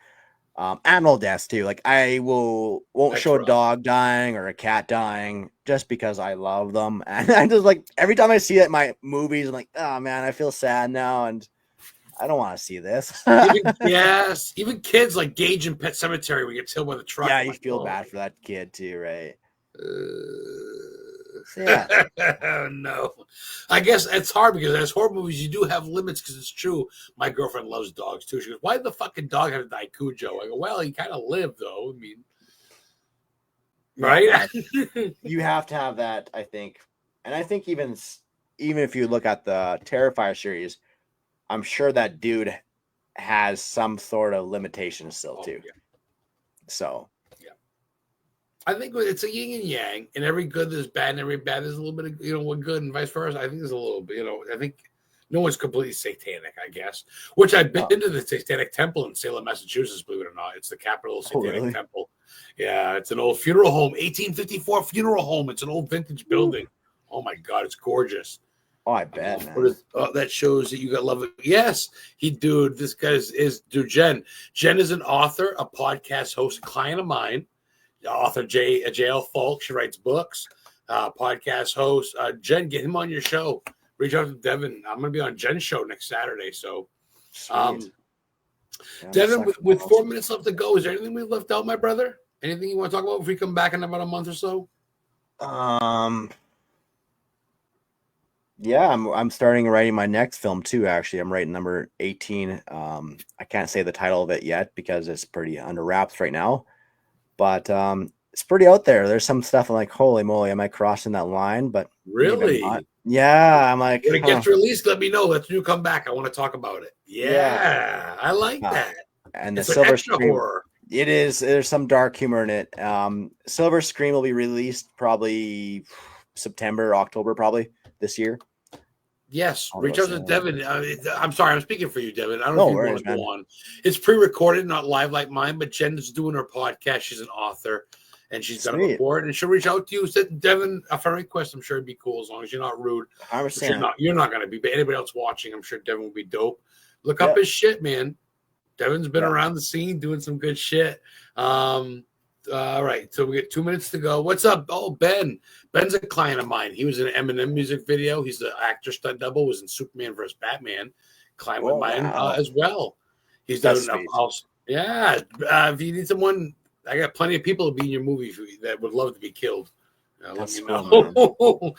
[SPEAKER 3] Animal deaths too. Like I won't
[SPEAKER 1] That's
[SPEAKER 3] show a
[SPEAKER 1] rough.
[SPEAKER 3] dog dying or a cat dying just because I love them. And I just like every time I see it in my movies, I'm like, oh man, I feel sad now, and I don't want to see this.
[SPEAKER 1] Even kids like Gage in Pet Cemetery, we get killed by the truck.
[SPEAKER 3] Yeah,
[SPEAKER 1] I'm
[SPEAKER 3] you
[SPEAKER 1] like,
[SPEAKER 3] feel
[SPEAKER 1] oh.
[SPEAKER 3] bad for that kid too, right?
[SPEAKER 1] Yeah. No, I guess it's hard because as horror movies, you do have limits because it's true. My girlfriend loves dogs too. She goes, "Why did the fucking dog have to die, Cujo?" I go, "Well, he kind of lived, though. I mean, right?
[SPEAKER 3] You have to have that, I think, and I think even if you look at the Terrifier series, I'm sure that dude has some sort of limitation still too.
[SPEAKER 1] Yeah.
[SPEAKER 3] So.
[SPEAKER 1] I think it's a yin and yang, and every good there's bad, and every bad there's a little bit of what good, and vice versa. I think there's a little bit, I think no one's completely satanic, I guess. Which I've been to the Satanic Temple in Salem, Massachusetts. Believe it or not, it's the capital Satanic Temple. Yeah, it's an old funeral home, 1854 funeral home. It's an old vintage building. Oh my god, it's gorgeous.
[SPEAKER 3] Oh, I bet. Man.
[SPEAKER 1] That shows that you got love it. Yes, this guy is Jen. Jen is an author, a podcast host, a client of mine. Author J.L. Falk. She writes books, podcast host. Jen, get him on your show. Reach out to Devon. I'm going to be on Jen's show next Saturday. So, Devon, with 4 minutes left to go, is there anything we've left out, my brother? Anything you want to talk about if we come back in about a month or so?
[SPEAKER 3] Yeah, I'm starting writing my next film too. Actually, I'm writing number 18. I can't say the title of it yet because it's pretty under wraps right now. But it's pretty out there. There's some stuff I'm like, holy moly, am I crossing that line? But
[SPEAKER 1] really,
[SPEAKER 3] yeah, I'm like,
[SPEAKER 1] when it gets released, let me know. Let's come back. I want to talk about it. Yeah. I like that.
[SPEAKER 3] And the
[SPEAKER 1] it's
[SPEAKER 3] Silver
[SPEAKER 1] extra
[SPEAKER 3] Scream
[SPEAKER 1] horror.
[SPEAKER 3] It is. There's some dark humor in it. Silver Scream will be released probably September, October, probably this year.
[SPEAKER 1] Yes, reach out to Devon. I'm sorry, I'm speaking for you, Devon. I don't know if you want to go on. It's pre-recorded, not live like mine, but Jen's doing her podcast. She's an author, and she's got a report, and she'll reach out to you. Said Devon, a friend request, I'm sure it'd be cool as long as you're not rude. You're not going to be, but anybody else watching, I'm sure Devon will be dope. Look up his shit, man. Devon's been around the scene doing some good shit. All right, so we get 2 minutes to go. What's up? Oh, Ben. Ben's a client of mine. He was in an Eminem music video. He's the actor stunt double. Was in Superman vs. Batman. Client of mine as well. He's done else. Yeah. If you need someone, I got plenty of people to be in your movie that would love to be killed. Let me know.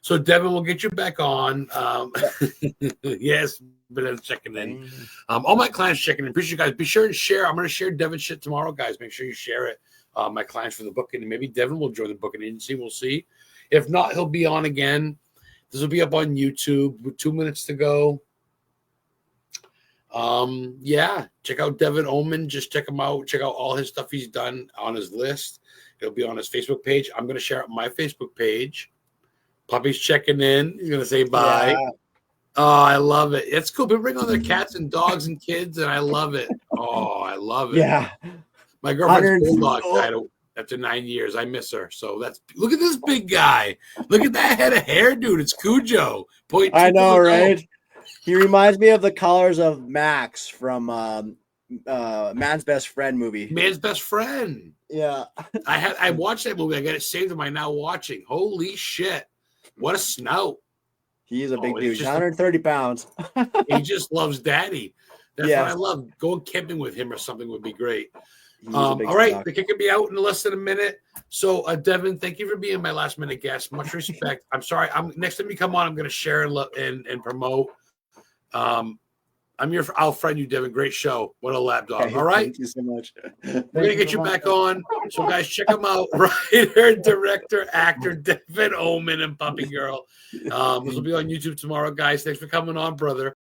[SPEAKER 1] So Devon will get you back on. Yes. But checking in. All my clients checking in. Appreciate you guys. Be sure to share. I'm going to share Devon's shit tomorrow, guys. Make sure you share it. My clients for the booking, and maybe Devon will join the booking agency. We'll see. If not, he'll be on again. This will be up on YouTube with 2 minutes to go. Yeah, check out Devon Oman. Just check him out. Check out all his stuff he's done on his list. It'll be on his Facebook page. I'm going to share it on my Facebook page. Puppy's checking in. He's going to say bye. Yeah. Oh, I love it. It's cool. People bring on their cats and dogs and kids, and I love it. Oh, I love it.
[SPEAKER 3] Yeah.
[SPEAKER 1] My girlfriend's bulldog died after 9 years. I miss her. So look at this big guy. Look at that head of hair, dude. It's Cujo.
[SPEAKER 3] I know, right? He reminds me of the colors of Max from Man's Best Friend movie.
[SPEAKER 1] Man's Best Friend.
[SPEAKER 3] Yeah.
[SPEAKER 1] I watched that movie. I got it saved in my now watching. Holy shit. What a snout.
[SPEAKER 3] He's a big dude. He's 130 pounds.
[SPEAKER 1] He just loves daddy. That's what I love. Going camping with him or something would be great. All right. The kick will be out in less than a minute. So, Devon, thank you for being my last minute guest. Much respect. I'm sorry. Next time you come on, I'm going to share and promote. I'll friend you, Devon. Great show. What a lapdog.
[SPEAKER 3] Hey,
[SPEAKER 1] all right.
[SPEAKER 3] Thank you so much.
[SPEAKER 1] We're going to get you back on. So, guys, check him out. Writer, director, actor, Devon Oman and Puppy Girl. This will be on YouTube tomorrow, guys. Thanks for coming on, brother.